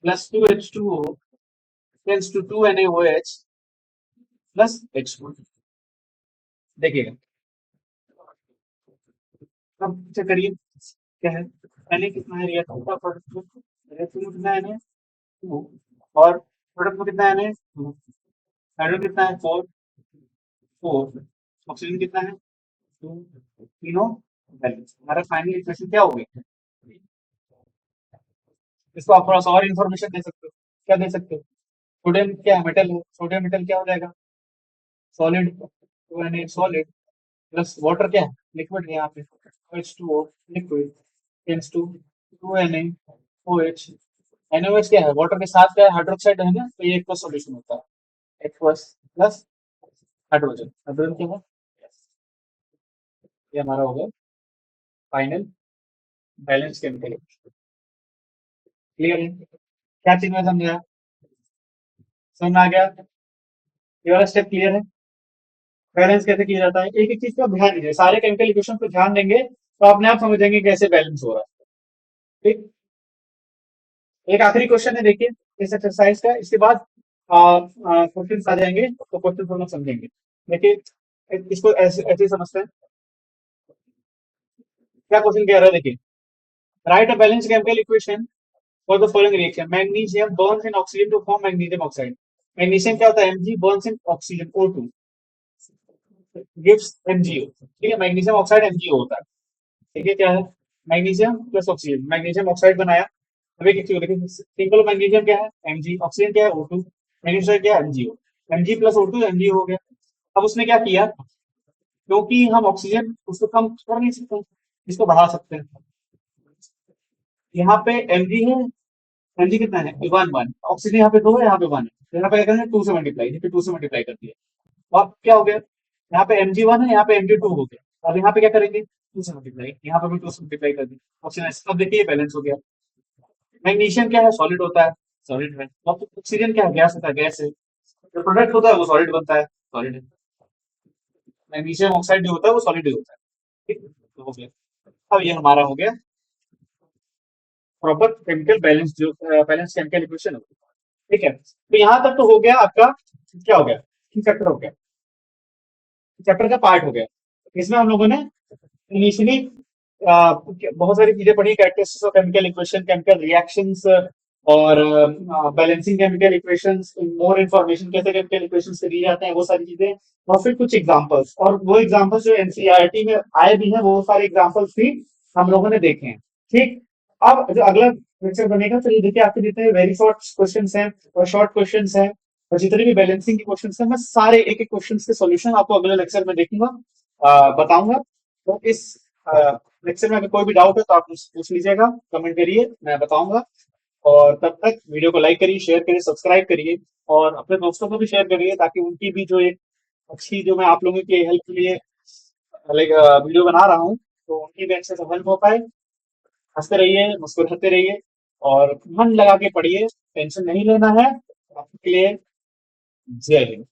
plus 2H2O tense to 2NaOH plus H2। देखिएगा, अब चेक करिए क्या है, Na कितना है रिएक्टेंट का प्रोडक्ट, रिएक्टेंट में कितना है Na 2, और प्रोडक्ट में कितना है Na 2, हाइड्रोजन कितना है 4, 4, ऑक्सीजन कितना है 2, तीनों बैलेंस। हमारा फाइनल इक्वेशन क्या हो गई, इसको आप थोड़ा सा और इन्फॉर्मेशन दे सकते हो, क्या दे सकते हो, सोडियम क्या मेटल है, सोडियम मेटल क्या हो जाएगा solid, 2Na solid plus water क्या है लिक्विड है यहाँ पे, H2O liquid tense to 2NaOH। NaOH क्या है, वाटर के साथ क्या है हाइड्रोक्साइड है ना, तो ये एक्वस सॉल्यूशन होता है, एक्वस प्लस हाइड्रोजन, हाइड्रोजन क्या है, ये हमारा हो गया फाइनल बैलेंस केमिकल। क्लियर है, क्या चीज में समझा, समझ में आ गया, ये वाला स्टेप क्लियर है। बैलेंस कैसे किया जाता है, एक एक चीज का ध्यान दीजिए, सारे केमिकल इक्वेशन पे ध्यान देंगे तो अपने आप समझ जाएंगे कैसे बैलेंस हो रहा है। ठीक, एक आखिरी क्वेश्चन है देखिए इस एक्सरसाइज का, इसके बाद क्वेश्चन आ जाएंगे तो क्वेश्चन हम लोग समझेंगे। देखिए इसको ऐसे ऐसे ही समझते हैं, क्या क्वेश्चन कह रहा है देखिए, right a balance chemical equation for the following reaction, magnesium burns in oxygen to form magnesium oxide. Magnesium क्या होता है, Mg burns in oxygen O2 gives MgO। ठीक है, मैग्नीशियम ऑक्साइड MgO होता है। ठीक है, क्या है, magnesium plus oxygen, magnesium oxide बनाया। अभी देखिए सिंपल मैग्नीशियम क्या है Mg, ऑक्सीजन क्या है O2, मैग्नीशियम क्या है MgO, Mg plus O2 MgO हो गया। अब उसने क्या किया, क्योंकि हम ऑक्सीजन उसको कम कर नहीं सकते, इसको बढ़ा सकते हैं। यहाँ पे Mg है, Mg कितना है 1 1, ऑक्सीजन यहाँ पे 2 है, यहाँ पे 1 है, तो यहाँ पे क्या करें 2 से मल्टीप्लाई, यहाँ पे 2 से मल्टीप्लाई कर दिया, और क्या हो गया, यहाँ पे Mg1 है, यहाँ पे Mg2 हो गया। अब यहाँ पे क्या करेंगे 2 से मल्टीप्लाई, यहाँ पे भी 2 से मल्टीप्लाई कर दी ऑक्सीजन। अब देखिए बैलेंस हो गया। मैग्नीशियम क्या है, सॉलिड होता है, सॉलिड है। और ऑक्सीजन क्या है, गैस होता है, गैस है। जो प्रोडक्ट होता है वो सॉलिड बनता है, सॉलिड है। मैग्नीशियम ऑक्साइड जो होता है वो सॉलिड ही होता है। ठीक, तो हो गया। अब ये हमारा हो गया प्रॉपर केमिकल बैलेंस, जो बैलेंस केमिकल इक्वेशन होती है। ठीक है, तो यहाँ तक तो हो गया आपका, क्या हो गया, चैप्टर हो गया, चैप्टर का पार्ट हो गया। इसमें हम लोगों ने इनिशियली बहुत सारी चीजें पढ़ी, characteristics of chemical equation, chemical reactions, और balancing chemical equations, more information कैसे केमिकल इक्वेशंस से दी जाते हैं वो सारी चीजें, और फिर कुछ एग्जांपल्स, और वो एग्जांपल्स जो एनसीईआरटी में आए भी हैं वो सारे एग्जांपल्स भी हम लोगों ने देखे हैं। ठीक, अब जो अगला लेक्चर बनेगा तो ये देखिए आपके जितने वेरी शॉर्ट क्वेश्चंस हैं और शॉर्ट क्वेश्चंस हैं और जितने भी बैलेंसिंग के क्वेश्चंस हैं, मैं सारे एक एक क्वेश्चंस के सॉल्यूशन आपको अगले लेक्चर में देखूंगा, बताऊंगा। तो इस लेक्चर में अगर कोई भी डाउट है तो आप मुझसे पूछ लीजिएगा, कमेंट करिए, मैं बताऊंगा। और तब तक वीडियो को लाइक करिए, शेयर करिए, सब्सक्राइब करिए, और अपने दोस्तों को भी शेयर करिए ताकि उनकी भी जो एक अच्छी, जो मैं आप लोगों की हेल्प के लिए लाइक वीडियो बना रहा हूँ, तो उनकी भी अच्छे से हेल्प हो पाए। हंसते रहिए, मुस्कुराते रहिए, और मन लगा के पढ़िए, टेंशन नहीं लेना है। आपके लिए जय हिंद।